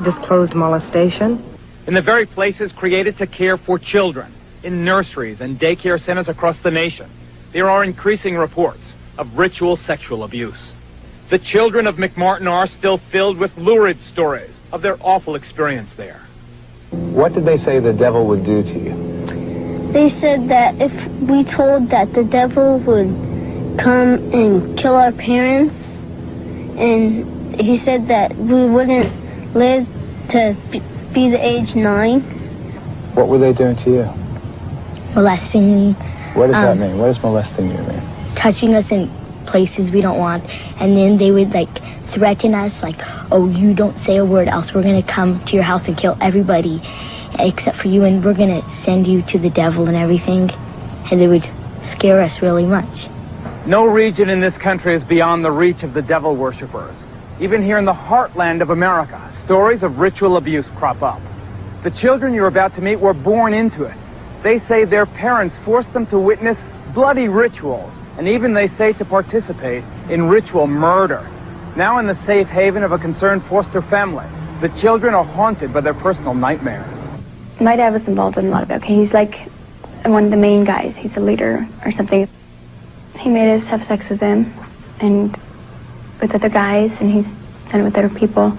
disclosed molestation. In the very places created to care for children, in nurseries and daycare centers across the nation, there are increasing reports of ritual sexual abuse. The children of McMartin are still filled with lurid stories of their awful experience there. What did they say the devil would do to you? They said that if we told that the devil would come and kill our parents, and he said that we wouldn't live to be the age 9. What were they doing to you? Molesting me. What does that mean? What does molesting you mean? Touching us in places we don't want. And then they would, threaten us, oh, you don't say a word, else we're going to come to your house and kill everybody except for you, and we're going to send you to the devil and everything. And they would scare us really much. No region in this country is beyond the reach of the devil worshippers. Even here in the heartland of America, stories of ritual abuse crop up. The children you're about to meet were born into it. They say their parents forced them to witness bloody rituals, and even they say to participate in ritual murder. Now in the safe haven of a concerned foster family, the children are haunted by their personal nightmares. My dad was involved in a lot of it. Okay, he's like one of the main guys. He's a leader or something. He made us have sex with him and with other guys, and he's done it with other people.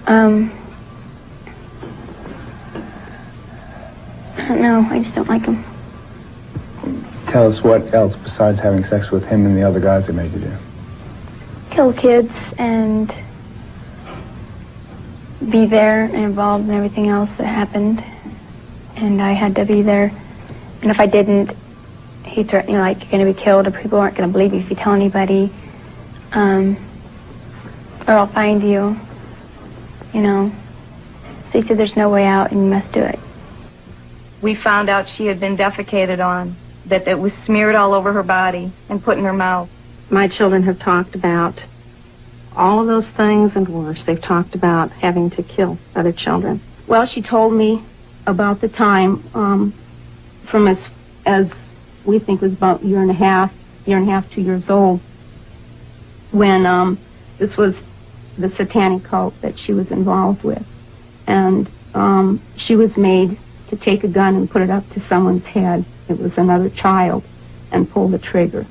I don't know. I just don't like him. Tell us what else besides having sex with him and the other guys that made you do. kill kids and be there and involved in everything else that happened. And I had to be there. And if I didn't, he threatened, you know, like, you're going to be killed, or people aren't going to believe you if you tell anybody. Or I'll find you, you know. So he said there's no way out and you must do it. We found out she had been defecated on, that it was smeared all over her body and put in her mouth. My children have talked about all of those things and worse. They've talked about having to kill other children. Well, she told me about the time from as we think was about a year and a half, 2 years old, when this was the Satanic cult that she was involved with. And she was made to take a gun and put it up to someone's head. It was another child, and pull the trigger.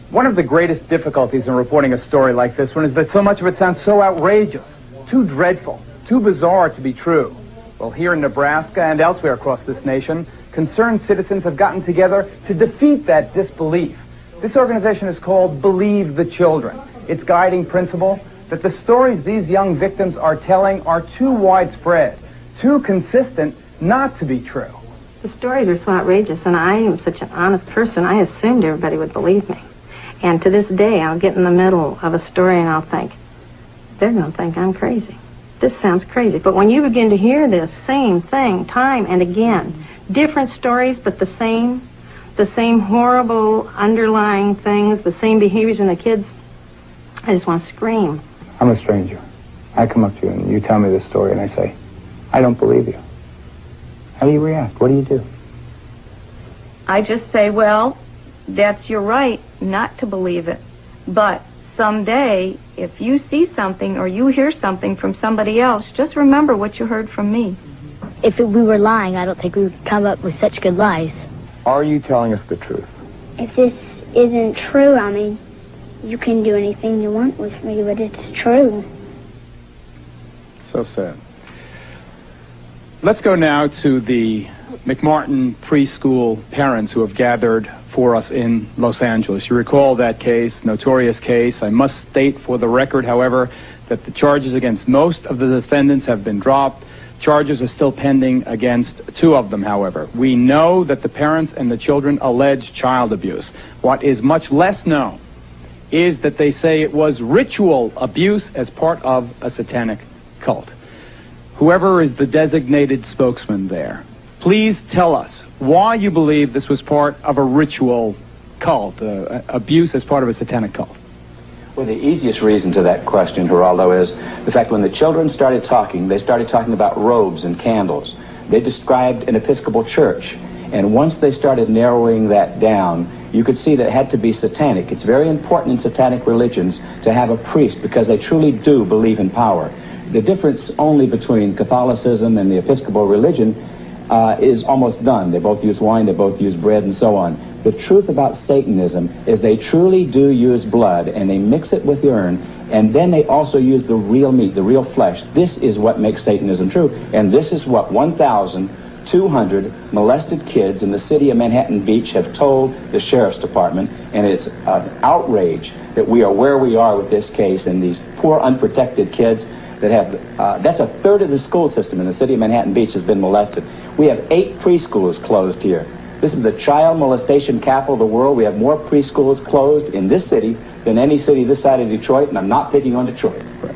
One of the greatest difficulties in reporting a story like this one is that so much of it sounds so outrageous, too dreadful, too bizarre to be true. Well, here in Nebraska and elsewhere across this nation, concerned citizens have gotten together to defeat that disbelief. This organization is called Believe the Children. Its guiding principle, that the stories these young victims are telling are too widespread, too consistent not to be true. The stories are so outrageous, and I am such an honest person, I assumed everybody would believe me. And to this day, I'll get in the middle of a story and I'll think, they're going to think I'm crazy. This sounds crazy. But when you begin to hear this same thing time and again, different stories, but the same horrible underlying things, the same behaviors in the kids, I just want to scream. I'm a stranger. I come up to you and you tell me this story and I say, I don't believe you. How do you react? What do you do? I just say, well, that's your right not to believe it. But someday, if you see something or you hear something from somebody else, just remember what you heard from me. If we were lying, I don't think we would come up with such good lies. Are you telling us the truth? If this isn't true, I mean, you can do anything you want with me, but it's true. So sad. Let's go now to the McMartin preschool parents who have gathered for us in Los Angeles. You recall that case, notorious case. I must state for the record, however, that the charges against most of the defendants have been dropped. Charges are still pending against 2 of them, however. We know that the parents and the children allege child abuse. What is much less known is that they say it was ritual abuse as part of a satanic cult. Whoever is the designated spokesman there, please tell us why you believe this was part of a ritual cult, abuse as part of a satanic cult. Well, the easiest reason to that question, Geraldo, is the fact when the children started talking, they started talking about robes and candles. They described an Episcopal church. And once they started narrowing that down, you could see that it had to be satanic. It's very important in satanic religions to have a priest because they truly do believe in power. The difference only between Catholicism and the Episcopal religion is almost done. They both use wine, they both use bread, and so on. The truth about Satanism is they truly do use blood, and they mix it with urine, and then they also use the real meat, the real flesh. This is what makes Satanism true, and this is what 1,200 molested kids in the city of Manhattan Beach have told the Sheriff's Department, and it's an outrage that we are where we are with this case, and these poor unprotected kids that have, that's a third of the school system in the city of Manhattan Beach has been molested. We have 8 preschools closed here. This is the child molestation capital of the world. We have more preschools closed in this city than any city this side of Detroit, and I'm not picking on Detroit. Right.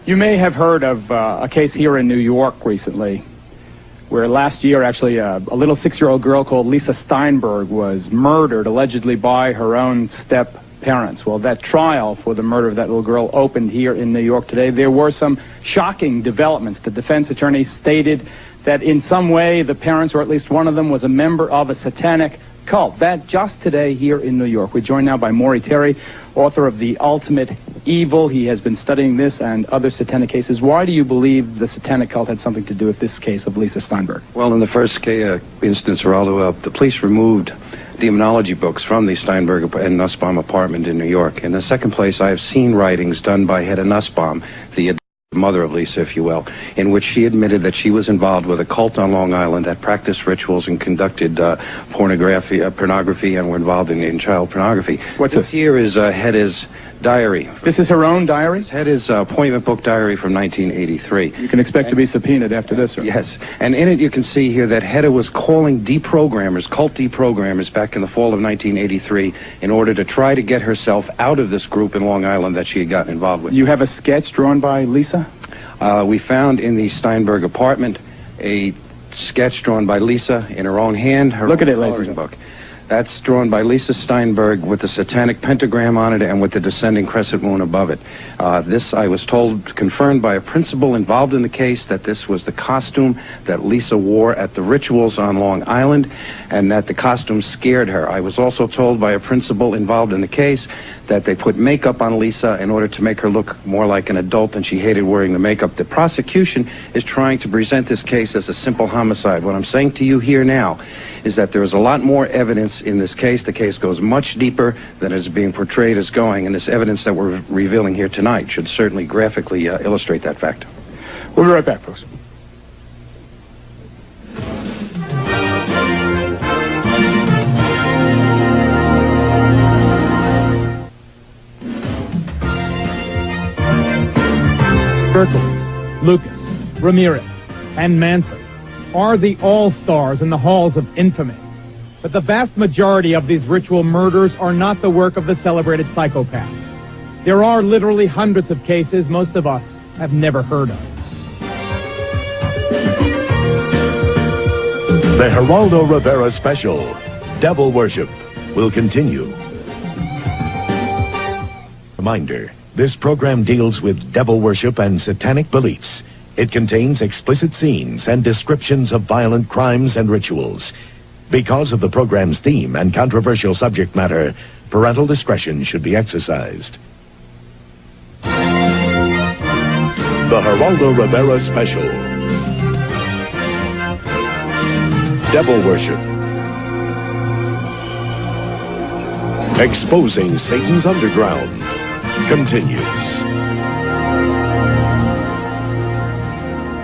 You may have heard of a case here in New York recently where last year, actually, a little 6-year-old girl called Lisa Steinberg was murdered, allegedly by her own step-parents. Well, that trial for the murder of that little girl opened here in New York today. There were some shocking developments. The defense attorney stated that in some way the parents, or at least one of them, was a member of a satanic cult. That just today here in New York. We're joined now by Maury Terry, author of The Ultimate Evil. He has been studying this and other satanic cases. Why do you believe the satanic cult had something to do with this case of Lisa Steinberg? Well, in the first instance, Geraldo, the police removed demonology books from the Steinberg and Nussbaum apartment in New York. In the second place, I have seen writings done by Hedda Nussbaum, the mother of Lisa, if you will, in which she admitted that she was involved with a cult on Long Island that practiced rituals and conducted pornography and were involved in child pornography. What's this? Here is Hedda's diary. This is her own diary? Had his appointment book diary from 1983. You can expect to be subpoenaed after this, sir. Yes, and in it you can see here that Hedda was calling deprogrammers, cult deprogrammers, back in the fall of 1983 in order to try to get herself out of this group in Long Island that she had gotten involved with. You have a sketch drawn by Lisa? We found in the Steinberg apartment a sketch drawn by Lisa in her own hand. Look at it, ladies and gentlemen. Book. That's drawn by Lisa Steinberg with the satanic pentagram on it and with the descending crescent moon above it. This, I was told, confirmed by a principal involved in the case, that this was the costume that Lisa wore at the rituals on Long Island, and that the costume scared her. I was also told by a principal involved in the case that they put makeup on Lisa in order to make her look more like an adult, and she hated wearing the makeup. The prosecution is trying to present this case as a simple homicide. What I'm saying to you here now is that there is a lot more evidence in this case. The case goes much deeper than is being portrayed as going, and this evidence that we're revealing here tonight should certainly graphically illustrate that fact. We'll be right back, folks. Berkowitz, Lucas, Ramirez, and Manson are the all-stars in the halls of infamy. But the vast majority of these ritual murders are not the work of the celebrated psychopaths. There are literally hundreds of cases most of us have never heard of. The Geraldo Rivera special, Devil Worship, will continue. Reminder, this program deals with devil worship and satanic beliefs. It contains explicit scenes and descriptions of violent crimes and rituals. Because of the program's theme and controversial subject matter, parental discretion should be exercised. The Geraldo Rivera special, Devil Worship. Exposing Satan's underground continues.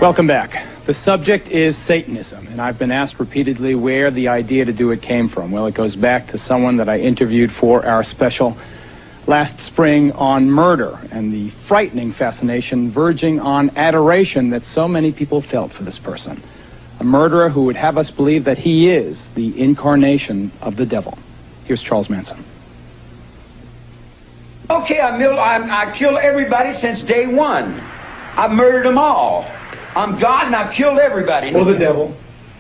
Welcome back. The subject is Satanism, and I've been asked repeatedly where the idea to do it came from. Well, it goes back to someone that I interviewed for our special last spring on murder and the frightening fascination verging on adoration that so many people felt for this person. A murderer who would have us believe that he is the incarnation of the devil. Here's Charles Manson. Okay, I killed everybody since day one. I murdered them all. I'm God and I've killed everybody. Or the devil.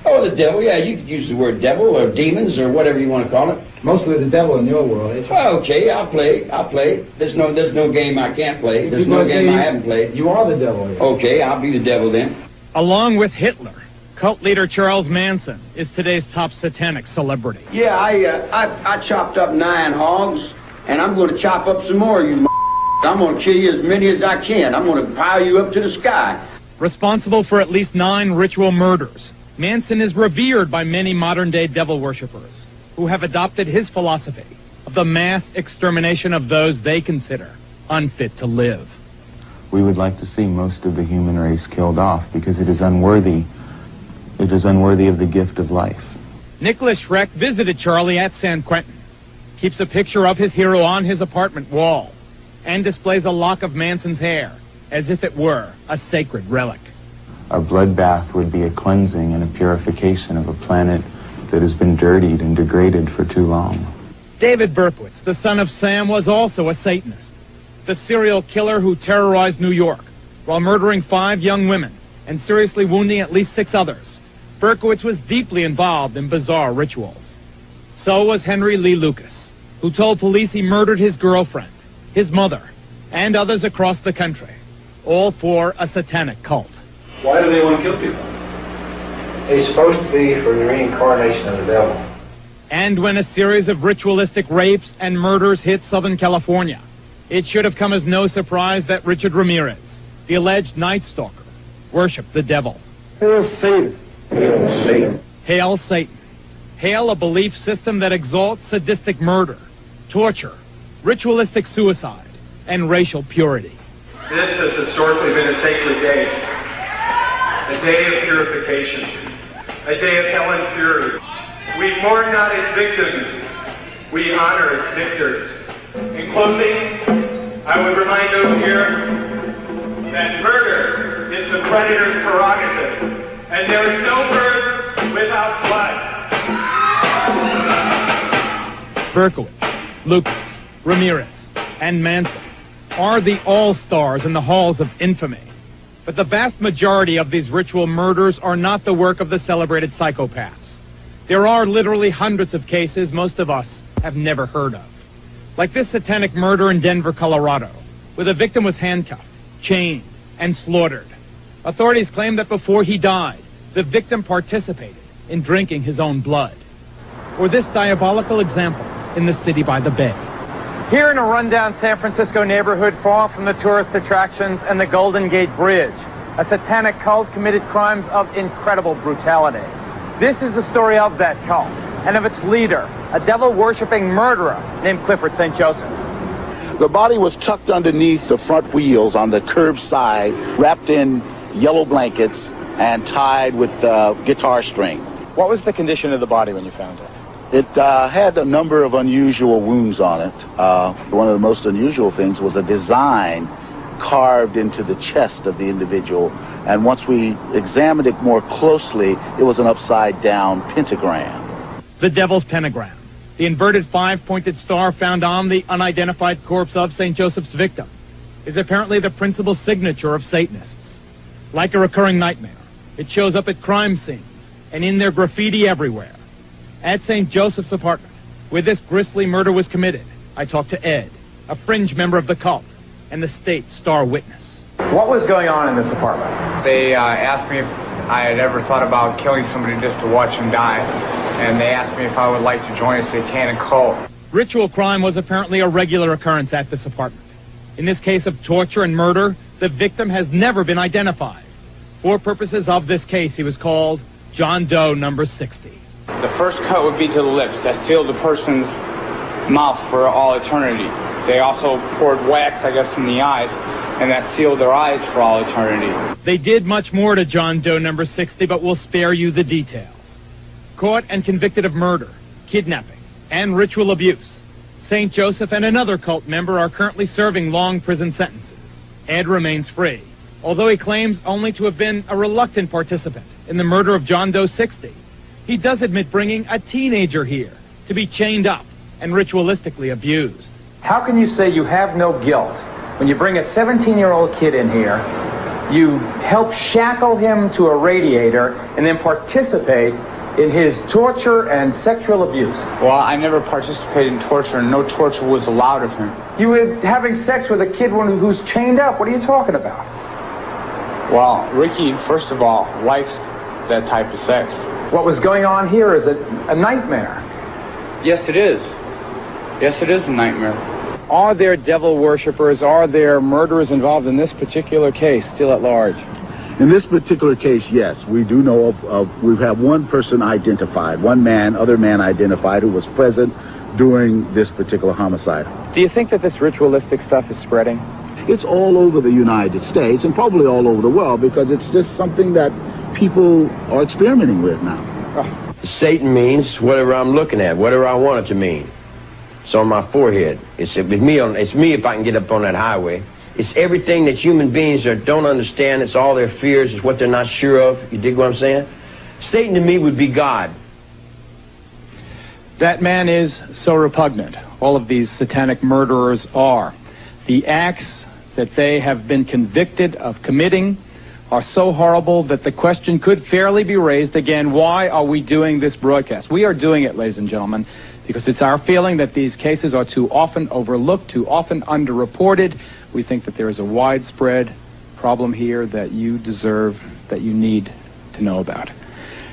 Oh, the devil, yeah, you could use the word devil or demons or whatever you want to call it. Mostly the devil in your world, eh? Well, okay, I'll play. There's no game I can't play. There's no game I haven't played. You are the devil. Yeah. Okay, I'll be the devil then. Along with Hitler, cult leader Charles Manson is today's top satanic celebrity. Yeah, I chopped up 9 hogs, and I'm going to chop up some more, you I'm going to kill you as many as I can. I'm going to pile you up to the sky. Responsible for at least 9 ritual murders, Manson is revered by many modern-day devil worshippers who have adopted his philosophy of the mass extermination of those they consider unfit to live. We would like to see most of the human race killed off because it is unworthy. It is unworthy of the gift of life. Nicholas Schreck visited Charlie at San Quentin, keeps a picture of his hero on his apartment wall, and displays a lock of Manson's hair as if it were a sacred relic. A bloodbath would be a cleansing and a purification of a planet that has been dirtied and degraded for too long. David Berkowitz, the son of Sam, was also a Satanist, the serial killer who terrorized New York while murdering 5 young women and seriously wounding at least 6 others. Berkowitz was deeply involved in bizarre rituals. So was Henry Lee Lucas, who told police he murdered his girlfriend, his mother, and others across the country, all for a satanic cult. Why do they want to kill people? He's supposed to be for the reincarnation of the devil. And when a series of ritualistic rapes and murders hit Southern California, it should have come as no surprise that Richard Ramirez, the alleged Night Stalker, worshipped the devil. Hail Satan. Hail Satan. Hail Satan. Hail a belief system that exalts sadistic murder, torture, ritualistic suicide, and racial purity. This has historically been a sacred day. A day of purification. A day of hell and fury. We mourn not its victims. We honor its victors. In closing, I would remind those here that murder is the predator's prerogative, and there is no birth without blood. Berkowitz, Lucas, Ramirez, and Manson are the all-stars in the halls of infamy. But the vast majority of these ritual murders are not the work of the celebrated psychopaths. There are literally hundreds of cases most of us have never heard of. Like this satanic murder in Denver, Colorado, where the victim was handcuffed, chained, and slaughtered. Authorities claim that before he died, the victim participated in drinking his own blood. Or this diabolical example in the city by the bay. Here in a rundown San Francisco neighborhood far from the tourist attractions and the Golden Gate Bridge, a satanic cult committed crimes of incredible brutality. This is the story of that cult and of its leader, a devil-worshipping murderer named Clifford St. Joseph. The body was tucked underneath the front wheels on the curb side, wrapped in yellow blankets and tied with guitar string. What was the condition of the body when you found it? It had a number of unusual wounds on it. One of the most unusual things was a design carved into the chest of the individual. And once we examined it more closely, it was an upside-down pentagram. The Devil's Pentagram, the inverted five-pointed star found on the unidentified corpse of St. Joseph's victim, is apparently the principal signature of Satanists. Like a recurring nightmare, it shows up at crime scenes and in their graffiti everywhere. At St. Joseph's apartment, where this grisly murder was committed, I talked to Ed, a fringe member of the cult, and the state star witness. What was going on in this apartment? They asked me if I had ever thought about killing somebody just to watch him die, and they asked me if I would like to join a satanic cult. Ritual crime was apparently a regular occurrence at this apartment. In this case of torture and murder, the victim has never been identified. For purposes of this case, he was called John Doe number 60. The first cut would be to the lips. That sealed the person's mouth for all eternity. They also poured wax, I guess, in the eyes, and that sealed their eyes for all eternity. They did much more to John Doe number 60, but we'll spare you the details. Caught and convicted of murder, kidnapping, and ritual abuse, St. Joseph and another cult member are currently serving long prison sentences. Ed remains free, although he claims only to have been a reluctant participant in the murder of John Doe 60. He does admit bringing a teenager here to be chained up and ritualistically abused. How can you say you have no guilt when you bring a 17-year-old kid in here, you help shackle him to a radiator, and then participate in his torture and sexual abuse? Well, I never participated in torture, and no torture was allowed of him. You were having sex with a kid who's chained up. What are you talking about? Well, Ricky, first of all, likes that type of sex. What was going on here is a nightmare. Yes, it is. Yes, it is a nightmare. Are there devil worshippers, are there murderers involved in this particular case still at large? In this particular case, yes. We do know we have one person identified, other man identified who was present during this particular homicide. Do you think that this ritualistic stuff is spreading? It's all over the United States and probably all over the world because it's just something that people are experimenting with now. Satan means whatever I'm looking at, whatever I want it to mean. It's on my forehead. It's me if I can get up on that highway. It's everything that human beings don't understand. It's all their fears. It's what they're not sure of. You dig what I'm saying? Satan to me would be God. That man is so repugnant. All of these satanic murderers are. The acts that they have been convicted of committing are so horrible that the question could fairly be raised again, why are we doing this broadcast? We are doing it, ladies and gentlemen, because it's our feeling that these cases are too often overlooked, too often underreported. We think that there is a widespread problem here that you deserve, that you need to know about.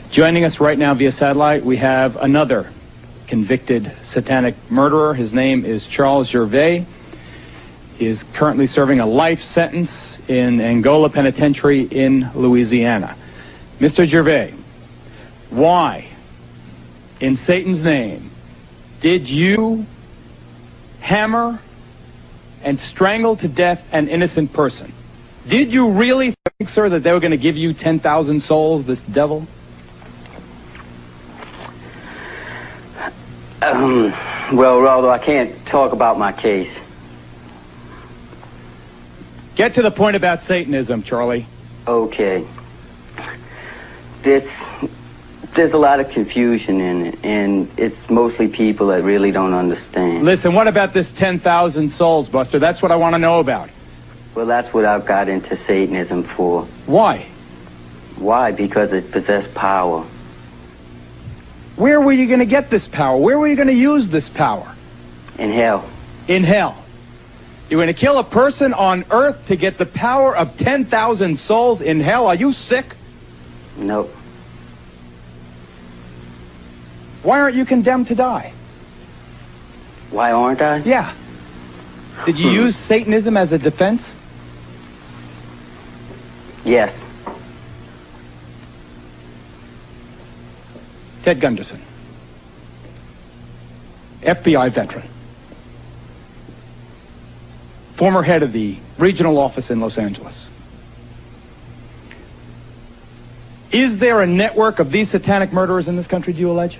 Joining us right now via satellite, we have another convicted satanic murderer. His name is Charles Gervais. He is currently serving a life sentence in Angola Penitentiary in Louisiana. Mr. Gervais, why, in Satan's name, did you hammer and strangle to death an innocent person? Did you really think, sir, that they were going to give you 10,000 souls, this devil? Well, Raldo, I can't talk about my case. Get to the point about Satanism, Charlie. Okay. There's a lot of confusion in it, and it's mostly people that really don't understand. Listen, what about this 10,000 souls, Buster? That's what I want to know about. Well, that's what I've got into Satanism for. Why? Why? Because it possessed power. Where were you going to get this power? Where were you going to use this power? In hell. In hell. You're going to kill a person on earth to get the power of 10,000 souls in hell? Are you sick? Nope. Why aren't you condemned to die? Why aren't I? Yeah. Did you use Satanism as a defense? Yes. Ted Gunderson, FBI veteran, former head of the regional office in Los Angeles. Is there a network of these satanic murderers in this country, do you allege?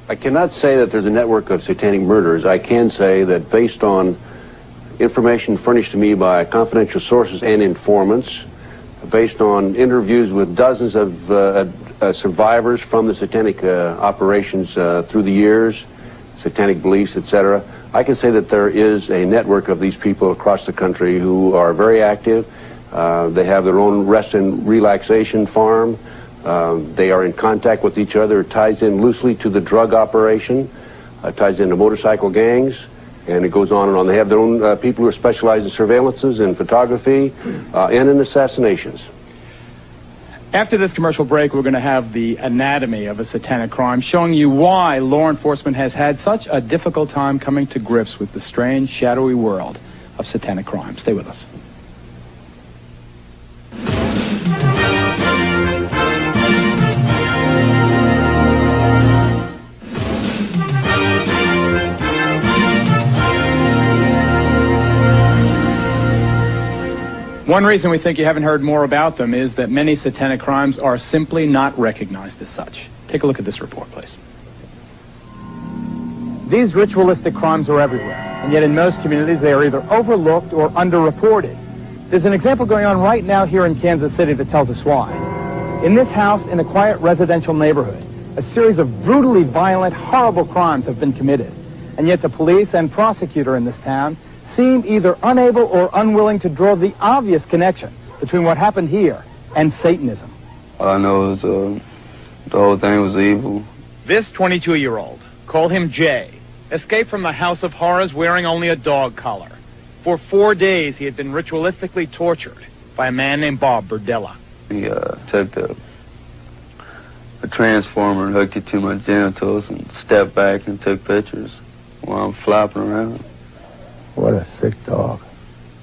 I cannot say that there's a network of satanic murderers. I can say that based on information furnished to me by confidential sources and informants, based on interviews with dozens of survivors from the satanic operations through the years, satanic beliefs, etc., I can say that there is a network of these people across the country who are very active. They have their own rest and relaxation farm. They are in contact with each other. It ties in loosely to the drug operation, ties into motorcycle gangs, and it goes on and on. They have their own people who are specialized in surveillances and photography and in assassinations. After this commercial break, we're going to have the anatomy of a satanic crime, showing you why law enforcement has had such a difficult time coming to grips with the strange, shadowy world of satanic crime. Stay with us. One reason we think you haven't heard more about them is that many satanic crimes are simply not recognized as such. Take a look at this report, please. These ritualistic crimes are everywhere, and yet in most communities they are either overlooked or underreported. There's an example going on right now here in Kansas City that tells us why. In this house, in a quiet residential neighborhood, a series of brutally violent, horrible crimes have been committed, and yet the police and prosecutor in this town seem either unable or unwilling to draw the obvious connection between what happened here and Satanism. All I know is the whole thing was evil. This 22-year-old, call him Jay, escaped from the House of Horrors wearing only a dog collar. For 4 days, he had been ritualistically tortured by a man named Bob Burdella. He took a transformer and hooked it to my genitals and stepped back and took pictures while I'm flopping around. What a sick dog.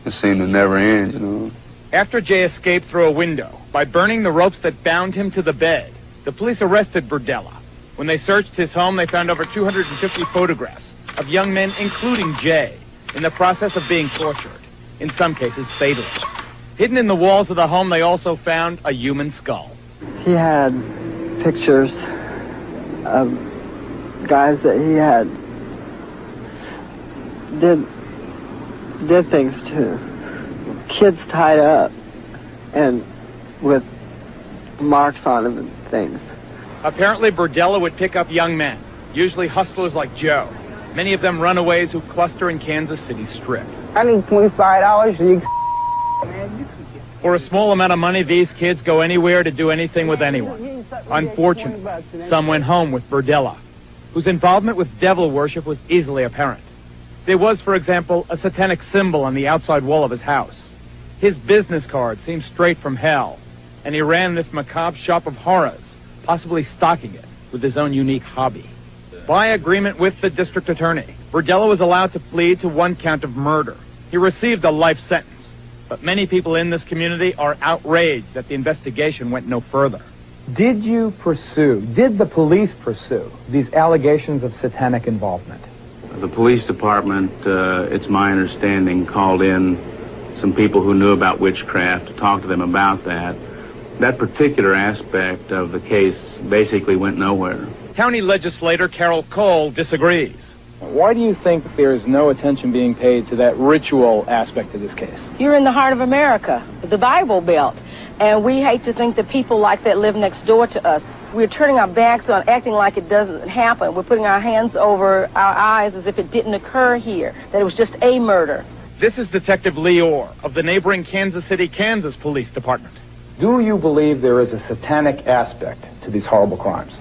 It seemed to never end, you know. After Jay escaped through a window by burning the ropes that bound him to the bed, the police arrested Burdella. When they searched his home, they found over 250 photographs of young men, including Jay, in the process of being tortured, in some cases fatally. Hidden in the walls of the home, they also found a human skull. He had pictures of guys that he had did things to. Kids tied up and with marks on them and things. Apparently, Burdella would pick up young men, usually hustlers like Joe. Many of them runaways who cluster in Kansas City Strip. I need $25 so you For a small amount of money, these kids go anywhere to do anything with anyone. Unfortunately, some went home with Burdella, whose involvement with devil worship was easily apparent. There was, for example, a satanic symbol on the outside wall of his house. His business card seemed straight from hell, and he ran this macabre shop of horrors, possibly stocking it with his own unique hobby. By agreement with the district attorney, Burdella was allowed to plead to 1 count of murder. He received a life sentence, but many people in this community are outraged that the investigation went no further. Did the police pursue these allegations of satanic involvement? The police department, it's my understanding, called in some people who knew about witchcraft to talk to them about that. That particular aspect of the case basically went nowhere. County legislator Carol Cole disagrees. Why do you think there is no attention being paid to that ritual aspect of this case? You're in the heart of America, the Bible Belt, and we hate to think that people like that live next door to us. We're turning our backs on, acting like it doesn't happen. We're putting our hands over our eyes as if it didn't occur here, that it was just a murder. This is Detective Lee Orr of the neighboring Kansas City, Kansas Police Department. Do you believe there is a satanic aspect to these horrible crimes?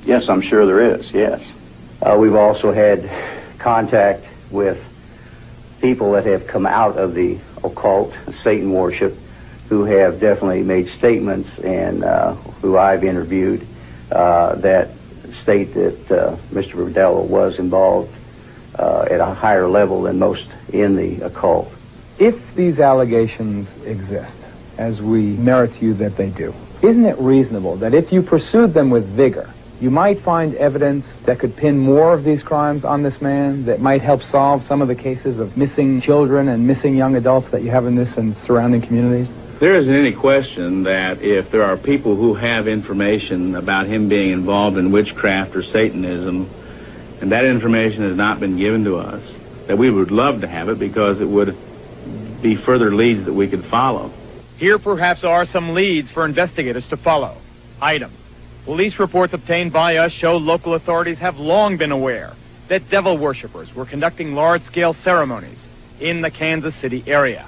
Yes, I'm sure there is, yes. We've also had contact with people that have come out of the occult, Satan worship, who have definitely made statements, and who I've interviewed, that state that Mr. Burdella was involved at a higher level than most in the occult. If these allegations exist, as we merit you that they do, isn't it reasonable that if you pursued them with vigor, you might find evidence that could pin more of these crimes on this man, that might help solve some of the cases of missing children and missing young adults that you have in this and surrounding communities? There isn't any question that if there are people who have information about him being involved in witchcraft or Satanism, and that information has not been given to us, that we would love to have it because it would be further leads that we could follow. Here perhaps are some leads for investigators to follow. Item. Police reports obtained by us show local authorities have long been aware that devil worshippers were conducting large-scale ceremonies in the Kansas City area.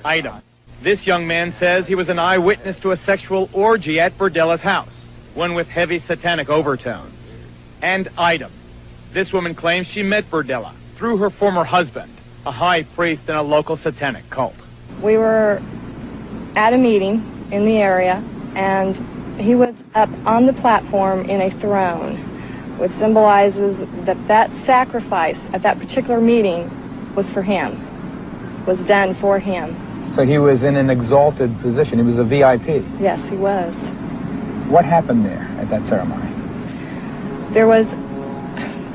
Item. This young man says he was an eyewitness to a sexual orgy at Burdella's house, one with heavy satanic overtones. And item. This woman claims she met Burdella through her former husband, a high priest in a local satanic cult. We were at a meeting in the area, and he was up on the platform in a throne, which symbolizes that that sacrifice at that particular meeting was for him, was done for him. So he was in an exalted position. He was a VIP. Yes, he was. What happened there at that ceremony? There was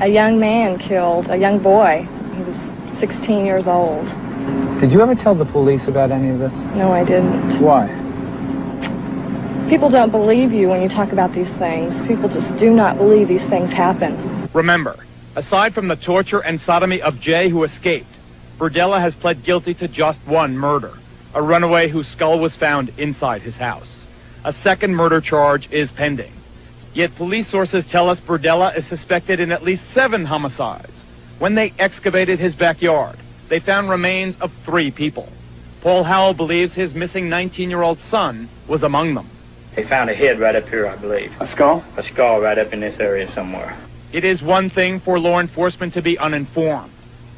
a young man killed, a young boy. He was 16 years old. Did you ever tell the police about any of this? No, I didn't. Why? People don't believe you when you talk about these things. People just do not believe these things happen. Remember, aside from the torture and sodomy of Jay, who escaped, Burdella has pled guilty to just one murder, a runaway whose skull was found inside his house. A second murder charge is pending. Yet police sources tell us Burdella is suspected in at least 7 homicides. When they excavated his backyard, they found remains of 3 people. Paul Howell believes his missing 19-year-old son was among them. They found a head right up here, I believe. A skull? A skull right up in this area somewhere. It is one thing for law enforcement to be uninformed.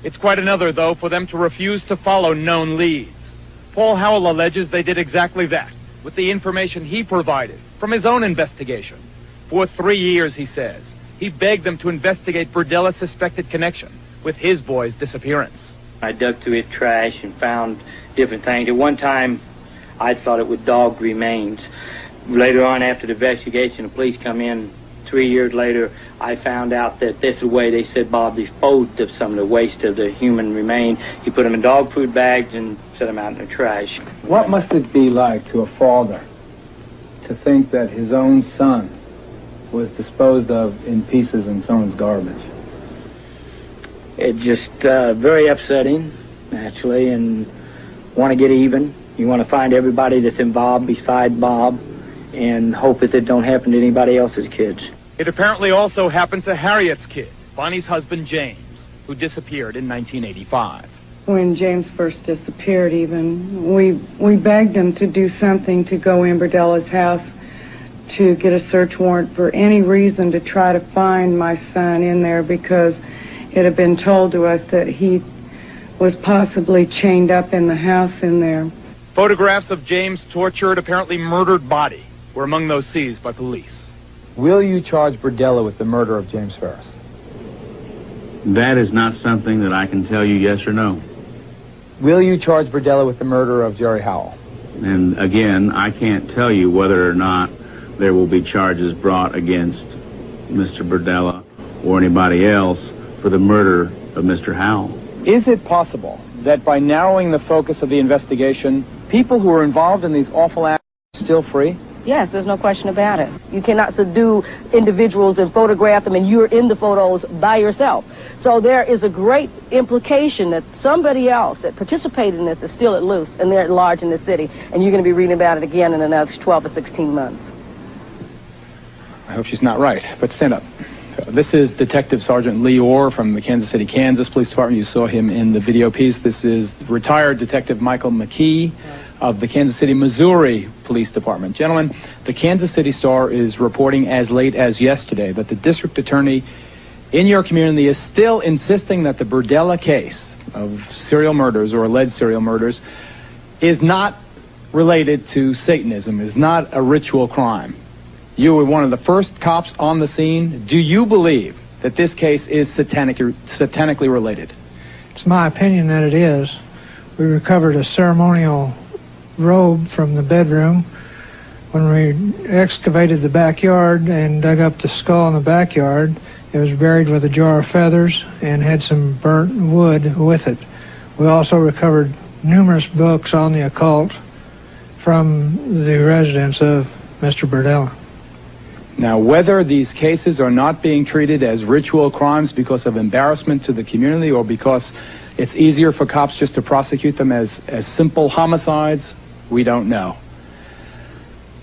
It's quite another, though, for them to refuse to follow known leads. Paul Howell alleges they did exactly that, with the information he provided from his own investigation. For 3 years, he says, he begged them to investigate Burdella's suspected connection with his boy's disappearance. I dug through his trash and found different things. At one time, I thought it was dog remains. Later on, after the investigation, the police come in 3 years later, I found out that this is the way they said Bob disposed of some of the waste of the human remains. He put them in dog food bags and set them out in the trash. What must it be like to a father to think that his own son was disposed of in pieces in someone's garbage? It's just very upsetting, naturally, and want to get even. You want to find everybody that's involved beside Bob and hope that it don't happen to anybody else's kids. It apparently also happened to Harriet's kid, Bonnie's husband James, who disappeared in 1985. When James first disappeared even, we begged him to do something to go in Burdella's house to get a search warrant for any reason to try to find my son in there, because it had been told to us that he was possibly chained up in the house in there. Photographs of James' tortured, apparently murdered body were among those seized by police. Will you charge Burdella with the murder of James Ferris? That is not something that I can tell you yes or no. Will you charge Burdella with the murder of Jerry Howell? And again, I can't tell you whether or not there will be charges brought against Mr. Burdella or anybody else for the murder of Mr. Howell. Is it possible that by narrowing the focus of the investigation, people who are involved in these awful acts are still free? Yes, there's no question about it. You cannot subdue individuals and photograph them, and you're in the photos by yourself. So there is a great implication that somebody else that participated in this is still at loose, and they're at large in this city, and you're going to be reading about it again in another 12 or 16 months. I hope she's not right, but stand up. This is Detective Sergeant Lee Orr from the Kansas City, Kansas Police Department. You saw him in the video piece. This is retired Detective Michael McKee of the Kansas City, Missouri Police Department. Gentlemen, the Kansas City Star is reporting as late as yesterday that the district attorney in your community is still insisting that the Burdella case of serial murders or alleged serial murders is not related to Satanism, is not a ritual crime. You were one of the first cops on the scene. Do you believe that this case is satanically related? It's my opinion that it is. We recovered a ceremonial robe from the bedroom. When we excavated the backyard and dug up the skull in the backyard, it was buried with a jar of feathers and had some burnt wood with it. We also recovered numerous books on the occult from the residence of Mr. Burdella. Now, whether these cases are not being treated as ritual crimes because of embarrassment to the community or because it's easier for cops just to prosecute them as simple homicides, we don't know.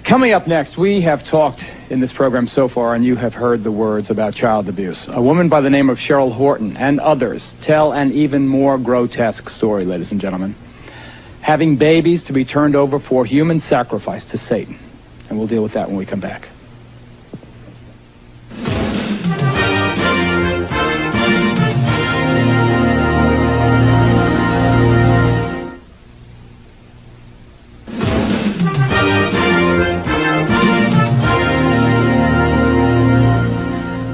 Coming up next, we have talked in this program so far, and you have heard the words about child abuse. A woman by the name of Cheryl Horton and others tell an even more grotesque story, ladies and gentlemen. Having babies to be turned over for human sacrifice to Satan. And we'll deal with that when we come back.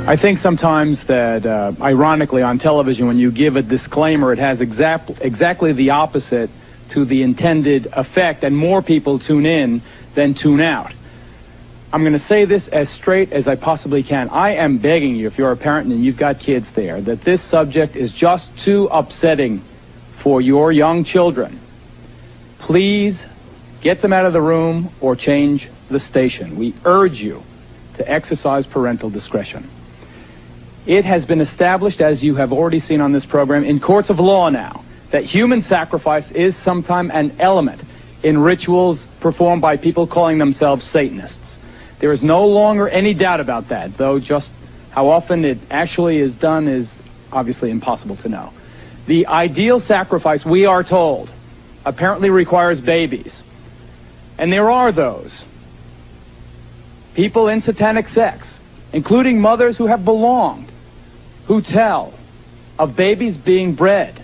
I think sometimes that, ironically, on television, when you give a disclaimer, it has exactly the opposite to the intended effect, and more people tune in than tune out. I'm going to say this as straight as I possibly can. I am begging you, if you're a parent and you've got kids there, that this subject is just too upsetting for your young children. Please get them out of the room or change the station. We urge you to exercise parental discretion. It has been established, as you have already seen on this program, in courts of law now, that human sacrifice is sometimes an element in rituals performed by people calling themselves Satanists. There is no longer any doubt about that, though just how often it actually is done is obviously impossible to know. The ideal sacrifice, we are told, apparently requires babies. And there are those people in satanic sex, including mothers who have belonged, who tell of babies being bred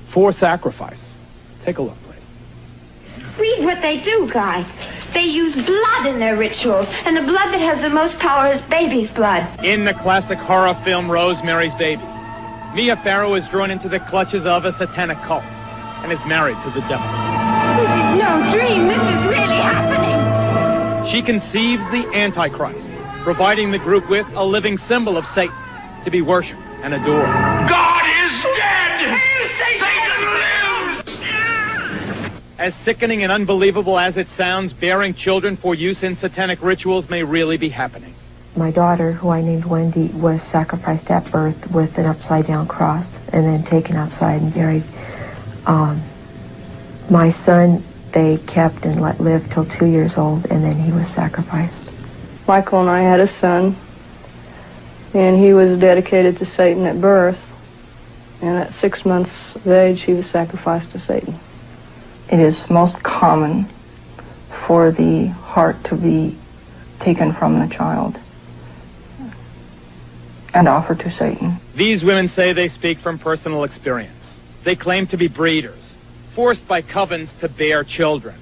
for sacrifice. Take a look, please. Read what they do, Guy. They use blood in their rituals, and the blood that has the most power is baby's blood. In the classic horror film Rosemary's Baby, Mia Farrow is drawn into the clutches of a satanic cult and is married to the devil. This is no dream. This is really happening. She conceives the Antichrist, providing the group with a living symbol of Satan to be worshipped and adored. God is dead! Satan lives! As sickening and unbelievable as it sounds, bearing children for use in satanic rituals may really be happening. My daughter, who I named Wendy, was sacrificed at birth with an upside-down cross and then taken outside and buried. My son, they kept and let live till 2 years old, and then he was sacrificed. Michael and I had a son, and he was dedicated to Satan at birth, and at 6 months of age, he was sacrificed to Satan. It is most common for the heart to be taken from the child and offered to Satan. These women say they speak from personal experience. They claim to be breeders, forced by covens to bear children,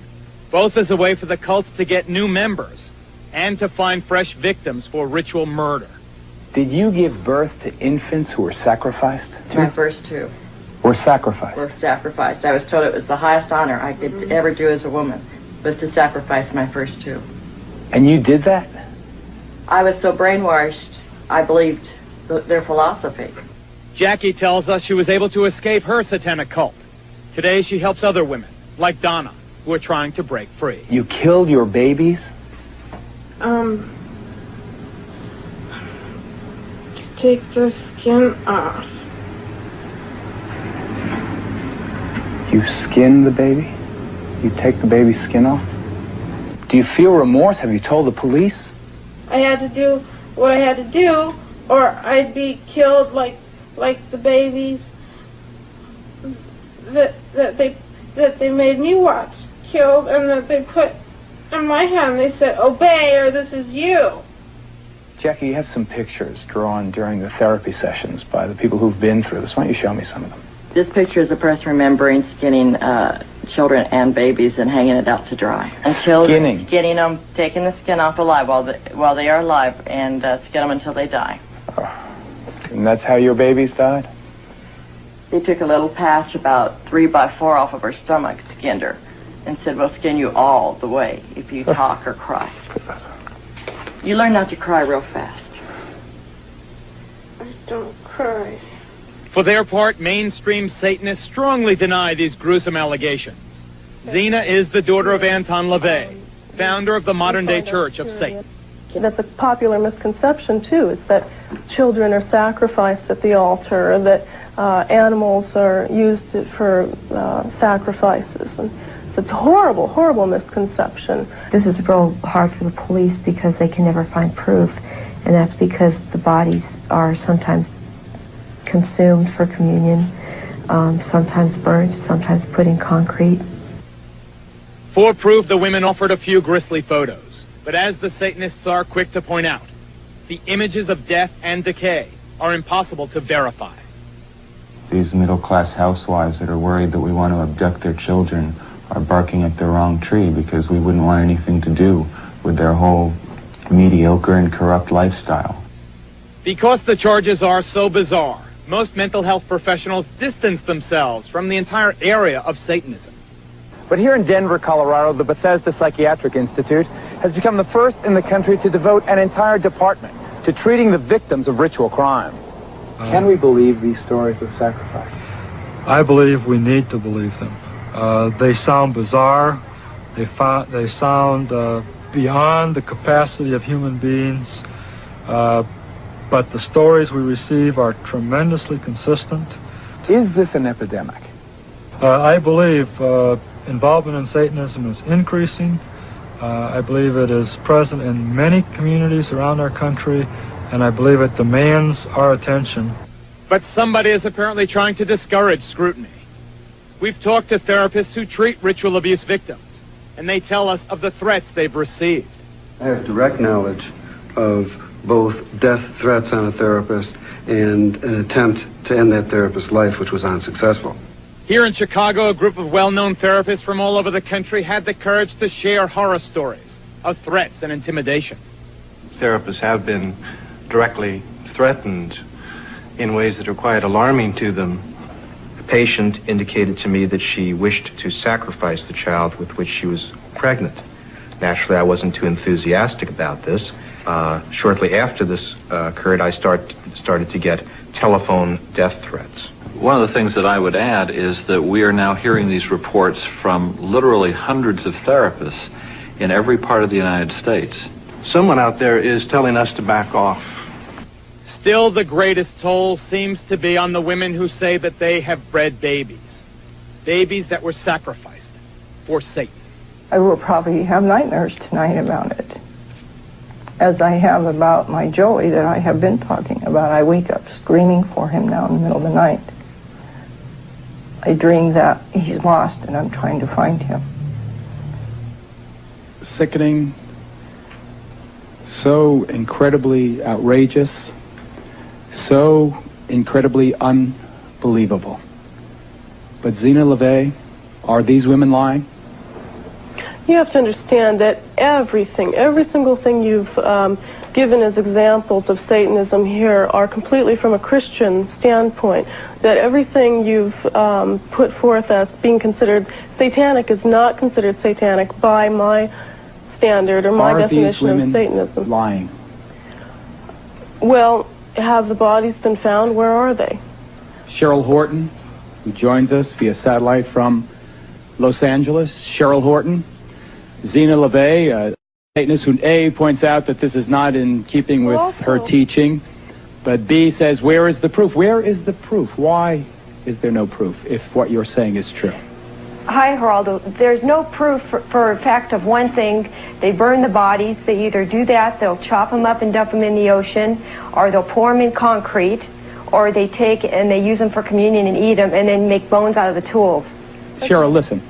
both as a way for the cults to get new members and to find fresh victims for ritual murder. Did you give birth to infants who were sacrificed? My first two Were sacrificed? were sacrificed. I was told it was the highest honor I could ever do as a woman, was to sacrifice my first two. And you did that? I was so brainwashed, I believed their philosophy. Jackie tells us she was able to escape her satanic cult. Today she helps other women, like Donna, who are trying to break free. You killed your babies? Take the skin off. You skin the baby? You take the baby's skin off? Do you feel remorse? Have you told the police? I had to do what I had to do, or I'd be killed like the babies that they made me watch killed, and that they put in my hand. They said, "Obey, or this is you." Jackie, you have some pictures drawn during the therapy sessions by the people who've been through this. Why don't you show me some of them? This picture is a person remembering skinning children and babies and hanging it out to dry. Until skinning them, taking the skin off alive while they are alive, and skin them until they die. And that's how your babies died? They took a little patch about 3 by 4 off of her stomach, skinned her, and said, "We'll skin you all the way if you talk or cry." You learn not to cry real fast. I don't cry. For their part, mainstream Satanists strongly deny these gruesome allegations. Zena is the daughter of Anton LaVey, founder of the modern-day Church of Satan. That's a popular misconception, too, is that children are sacrificed at the altar, or that animals are used for sacrifices. And it's a horrible, horrible misconception. This is real hard for the police because they can never find proof, and that's because the bodies are sometimes consumed for communion, sometimes burnt, sometimes put in concrete. For proof, the women offered a few grisly photos. But as the Satanists are quick to point out, the images of death and decay are impossible to verify. These middle-class housewives that are worried that we want to abduct their children are barking at the wrong tree, because we wouldn't want anything to do with their whole mediocre and corrupt lifestyle. Because the charges are so bizarre, most mental health professionals distance themselves from the entire area of Satanism. But here in Denver, Colorado, the Bethesda Psychiatric Institute has become the first in the country to devote an entire department to treating the victims of ritual crime. Can we believe these stories of sacrifice? I believe we need to believe them. They sound bizarre. They sound beyond the capacity of human beings. But the stories we receive are tremendously consistent. Is this an epidemic? I believe involvement in Satanism is increasing. I believe it is present in many communities around our country, and I believe it demands our attention. But somebody is apparently trying to discourage scrutiny. We've talked to therapists who treat ritual abuse victims, and they tell us of the threats they've received. I have direct knowledge of both death threats on a therapist and an attempt to end that therapist's life, which was unsuccessful. Here in Chicago, a group of well-known therapists from all over the country had the courage to share horror stories of threats and intimidation. Therapists have been directly threatened in ways that are quite alarming to them. The patient indicated to me that she wished to sacrifice the child with which she was pregnant. Naturally, I wasn't too enthusiastic about this. Shortly after this occurred, I started to get telephone death threats. One of the things that I would add is that we are now hearing these reports from literally hundreds of therapists in every part of the United States. Someone out there is telling us to back off. Still, the greatest toll seems to be on the women who say that they have bred babies. Babies that were sacrificed for Satan. I will probably have nightmares tonight about it, as I have about my Joey that I have been talking about. I wake up screaming for him now in the middle of the night. I dream that he's lost and I'm trying to find him. Sickening, so incredibly outrageous, so incredibly unbelievable. But Zena LaVey, are these women lying? You have to understand that every single thing you've given as examples of Satanism here are completely from a Christian standpoint. That everything you've put forth as being considered satanic is not considered satanic by my standard or my definition of Satanism. Lying? Well, have the bodies been found? Where are they? Cheryl Horton, who joins us via satellite from Los Angeles. Cheryl Horton. Zena LaVey, a Satanist who A, points out that this is not in keeping with her teaching, but B says, where is the proof? Where is the proof? Why is there no proof if what you're saying is true? Hi, Geraldo. There's no proof for a fact of one thing. They burn the bodies. They either do that, they'll chop them up and dump them in the ocean, or they'll pour them in concrete, or they take and they use them for communion and eat them and then make bones out of the tools. Cheryl, listen.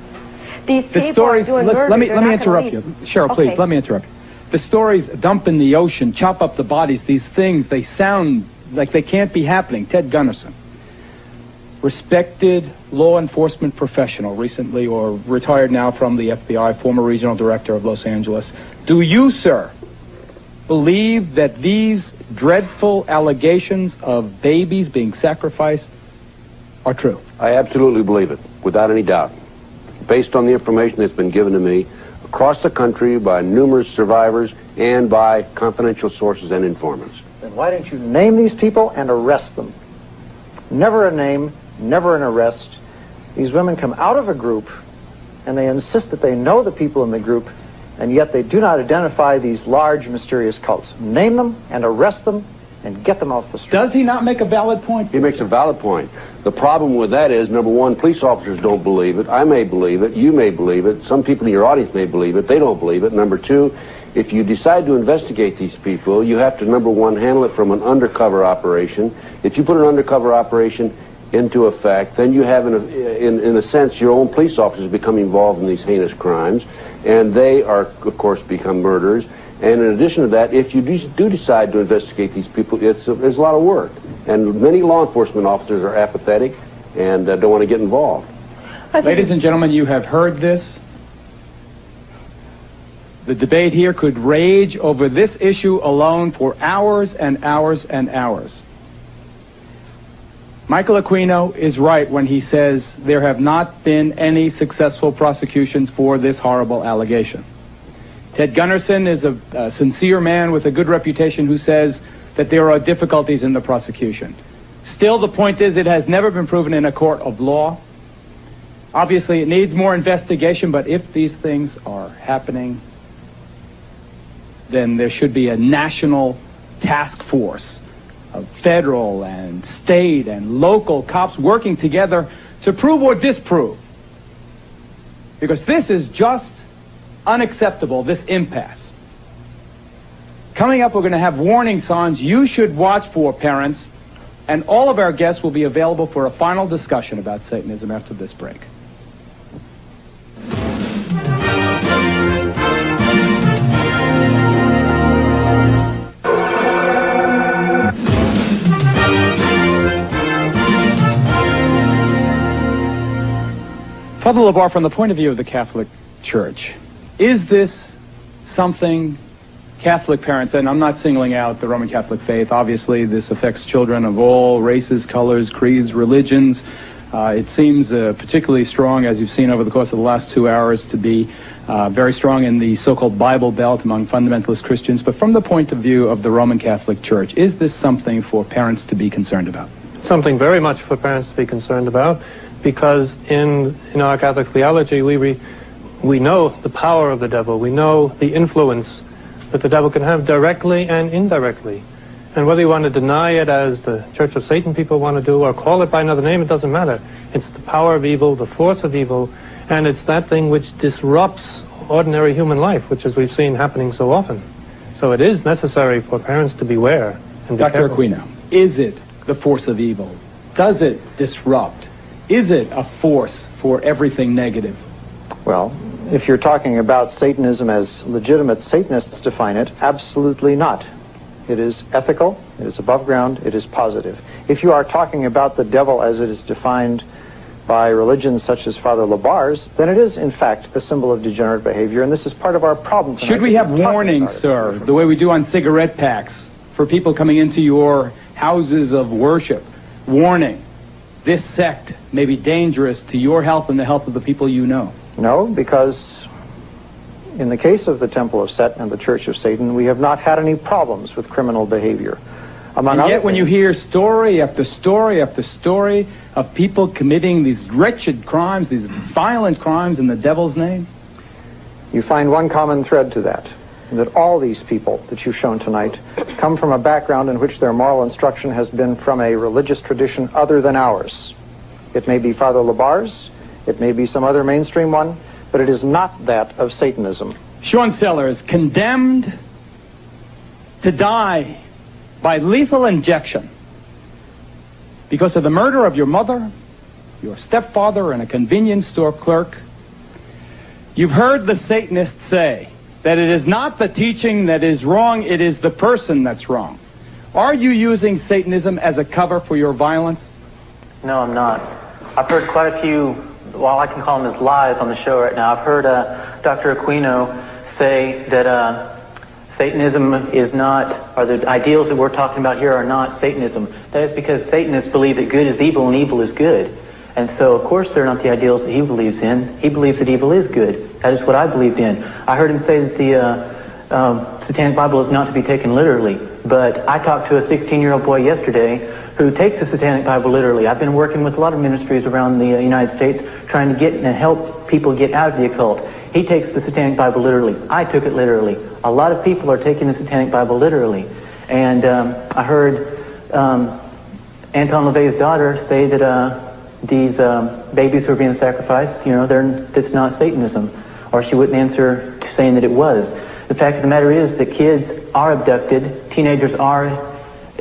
These The people stories, are doing listen, murders. let me interrupt you. Cheryl, Okay. please, let me interrupt you. The stories, dump in the ocean, chop up the bodies, these things, they sound like they can't be happening. Ted Gunderson, respected law enforcement professional, recently or retired now from the FBI, former regional director of Los Angeles. Do you, sir, believe that these dreadful allegations of babies being sacrificed are true? I absolutely believe it, without any doubt. Based on the information that's been given to me across the country by numerous survivors and by confidential sources and informants. Then why don't you name these people and arrest them? Never a name, never an arrest. These women come out of a group and they insist that they know the people in the group, and yet they do not identify these large mysterious cults. Name them and arrest them and get them off the street. Does he not make a valid point? He makes a valid point. The problem with that is, number one, police officers don't believe it. I may believe it. You may believe it. Some people in your audience may believe it. They don't believe it. Number two, if you decide to investigate these people, you have to, number one, handle it from an undercover operation. If you put an undercover operation into effect, then you have, in a sense, your own police officers become involved in these heinous crimes, and they are, of course, become murderers. And in addition to that, if you do decide to investigate these people, there's a lot of work. And many law enforcement officers are apathetic and don't want to get involved. Ladies and gentlemen, you have heard this. The debate here could rage over this issue alone for hours and hours and hours. Michael Aquino is right when he says there have not been any successful prosecutions for this horrible allegation. Ted Gunderson is a sincere man with a good reputation who says that there are difficulties in the prosecution. Still, the point is it has never been proven in a court of law. Obviously, it needs more investigation, but if these things are happening, then there should be a national task force of federal and state and local cops working together to prove or disprove. Because this is just unacceptable, this impasse. Coming up, we're going to have warning signs you should watch for, parents, and all of our guests will be available for a final discussion about Satanism after this break. Father LeBar, from the point of view of the Catholic Church, is this something Catholic parents, and I'm not singling out the Roman Catholic faith, obviously this affects children of all races, colors, creeds, religions. It seems particularly strong, as you've seen over the course of the last 2 hours, to be very strong in the so-called Bible Belt among fundamentalist Christians. But from the point of view of the Roman Catholic Church, is this something for parents to be concerned about? Something very much for parents to be concerned about, because in our Catholic theology, we know the power of the devil. We know the influence that the devil can have directly and indirectly. And whether you want to deny it, as the Church of Satan people want to do, or call it by another name, it doesn't matter. It's the power of evil, the force of evil, and it's that thing which disrupts ordinary human life, which, as we've seen, happening so often. So it is necessary for parents to beware and be Dr. careful. Aquino, is it the force of evil? Does it disrupt? Is it a force for everything negative? Well, if you're talking about Satanism as legitimate Satanists define it, absolutely not. It is ethical, it is above ground, it is positive. If you are talking about the devil as it is defined by religions such as Father LeBar's, then it is, in fact, a symbol of degenerate behavior, and this is part of our problem tonight. Should we have warnings, sir, the way we do on cigarette packs, for people coming into your houses of worship? Warning, this sect may be dangerous to your health and the health of the people you know. No, because in the case of the Temple of Set and the Church of Satan, we have not had any problems with criminal behavior. Among and other yet when you things, hear story after story after story of people committing these wretched crimes, these violent crimes in the devil's name, you find one common thread to that all these people that you've shown tonight come from a background in which their moral instruction has been from a religious tradition other than ours. It may be Father LeBar's, It may be some other mainstream one, but it is not that of Satanism. Sean Sellers, condemned to die by lethal injection because of the murder of your mother, your stepfather, and a convenience store clerk. You've heard the Satanists say that it is not the teaching that is wrong, it is the person that's wrong. Are you using Satanism as a cover for your violence? No, I'm not. I've heard quite a few, well, I can call them as lies on the show right now. I've heard Dr. Aquino say that Satanism is not, or the ideals that we're talking about here are not Satanism. That is because Satanists believe that good is evil and evil is good. And so, of course, they're not the ideals that he believes in. He believes that evil is good. That is what I believed in. I heard him say that the Satanic Bible is not to be taken literally. But I talked to a 16-year-old boy yesterday who takes the Satanic Bible literally. I've been working with a lot of ministries around the United States trying to get and help people get out of the occult. He takes the Satanic Bible literally. I took it literally. A lot of people are taking the Satanic Bible literally. And I heard Anton LaVey's daughter say that these babies who are being sacrificed, you know, that's not Satanism. Or she wouldn't answer to saying that it was. The fact of the matter is that kids are abducted, teenagers are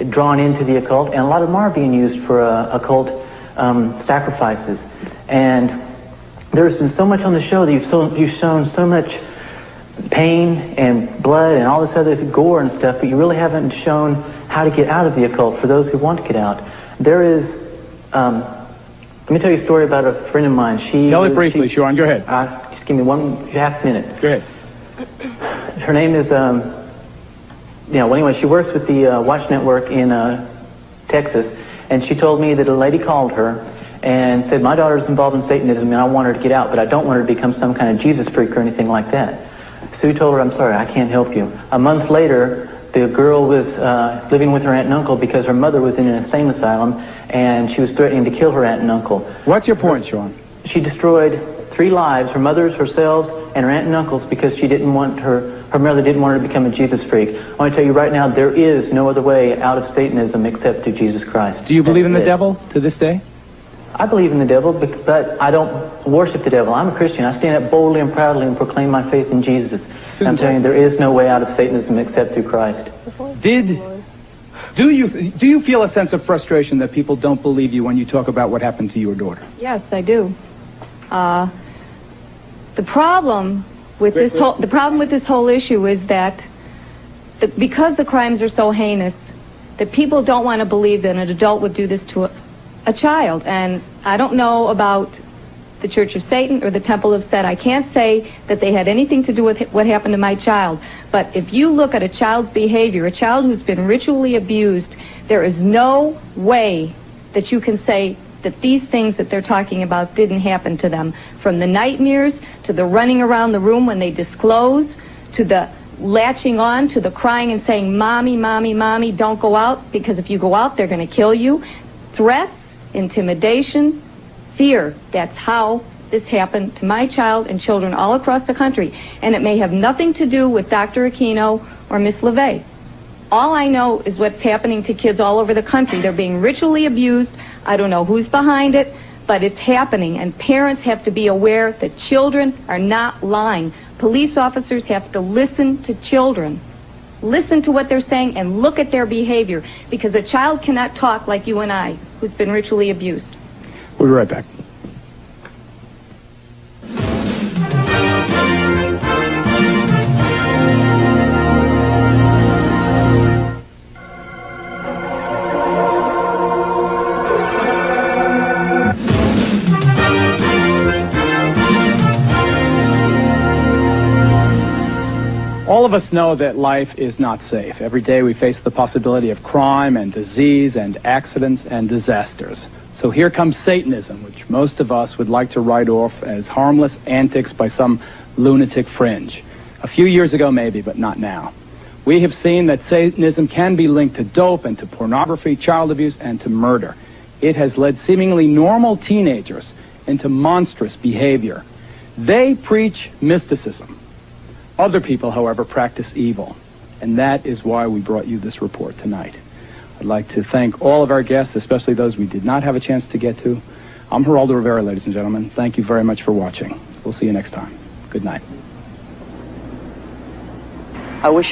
drawn into the occult, and a lot of them are being used for occult sacrifices. And there's been so much on the show that you've shown so much pain and blood and all this other gore and stuff, but you really haven't shown how to get out of the occult for those who want to get out. There is, let me tell you a story about a friend of mine. Tell it briefly, Sean. Go ahead. Just give me 1.5 minutes. Go ahead. Her name is, well, anyway, she works with the Watch Network in Texas, and she told me that a lady called her and said, my daughter's involved in Satanism and I want her to get out, but I don't want her to become some kind of Jesus freak or anything like that. Sue told her, I'm sorry, I can't help you. A month later, the girl was living with her aunt and uncle because her mother was in an insane asylum and she was threatening to kill her aunt and uncle. What's your point, Sean? She destroyed 3 lives, her mother's, herself, and her aunt and uncle's, because she didn't want her mother didn't want her to become a Jesus freak. I want to tell you right now, there is no other way out of Satanism except through Jesus Christ. Do you believe in the devil to this day? I believe in the devil, but I don't worship the devil. I'm a Christian. I stand up boldly and proudly and proclaim my faith in Jesus. I'm telling you, there is no way out of Satanism except through Christ. Do you feel a sense of frustration that people don't believe you when you talk about what happened to your daughter? Yes, I do. The problem with this whole issue is that because the crimes are so heinous, that people don't want to believe that an adult would do this to a child. And I don't know about the Church of Satan or the Temple of Set. I can't say that they had anything to do with what happened to my child. But if you look at a child's behavior, a child who's been ritually abused, there is no way that you can say that these things that they're talking about didn't happen to them. From the nightmares, to the running around the room when they disclose, to the latching on, to the crying and saying, Mommy, Mommy, Mommy, don't go out, because if you go out, they're going to kill you. Threats, intimidation, fear. That's how this happened to my child and children all across the country. And it may have nothing to do with Dr. Aquino or Miss LaVey. All I know is what's happening to kids all over the country. They're being ritually abused. I don't know who's behind it, but it's happening. And parents have to be aware that children are not lying. Police officers have to listen to children. Listen to what they're saying and look at their behavior. Because a child cannot talk like you and I, who's been ritually abused. We'll be right back. All of us know that life is not safe. Every day we face the possibility of crime and disease and accidents and disasters. So here comes Satanism, which most of us would like to write off as harmless antics by some lunatic fringe. A few years ago maybe, but not now. We have seen that Satanism can be linked to dope and to pornography, child abuse, and to murder. It has led seemingly normal teenagers into monstrous behavior. They preach mysticism. Other people, however, practice evil. And that is why we brought you this report tonight. I'd like to thank all of our guests, especially those we did not have a chance to get to. I'm Geraldo Rivera, ladies and gentlemen. Thank you very much for watching. We'll see you next time. Good night. I wish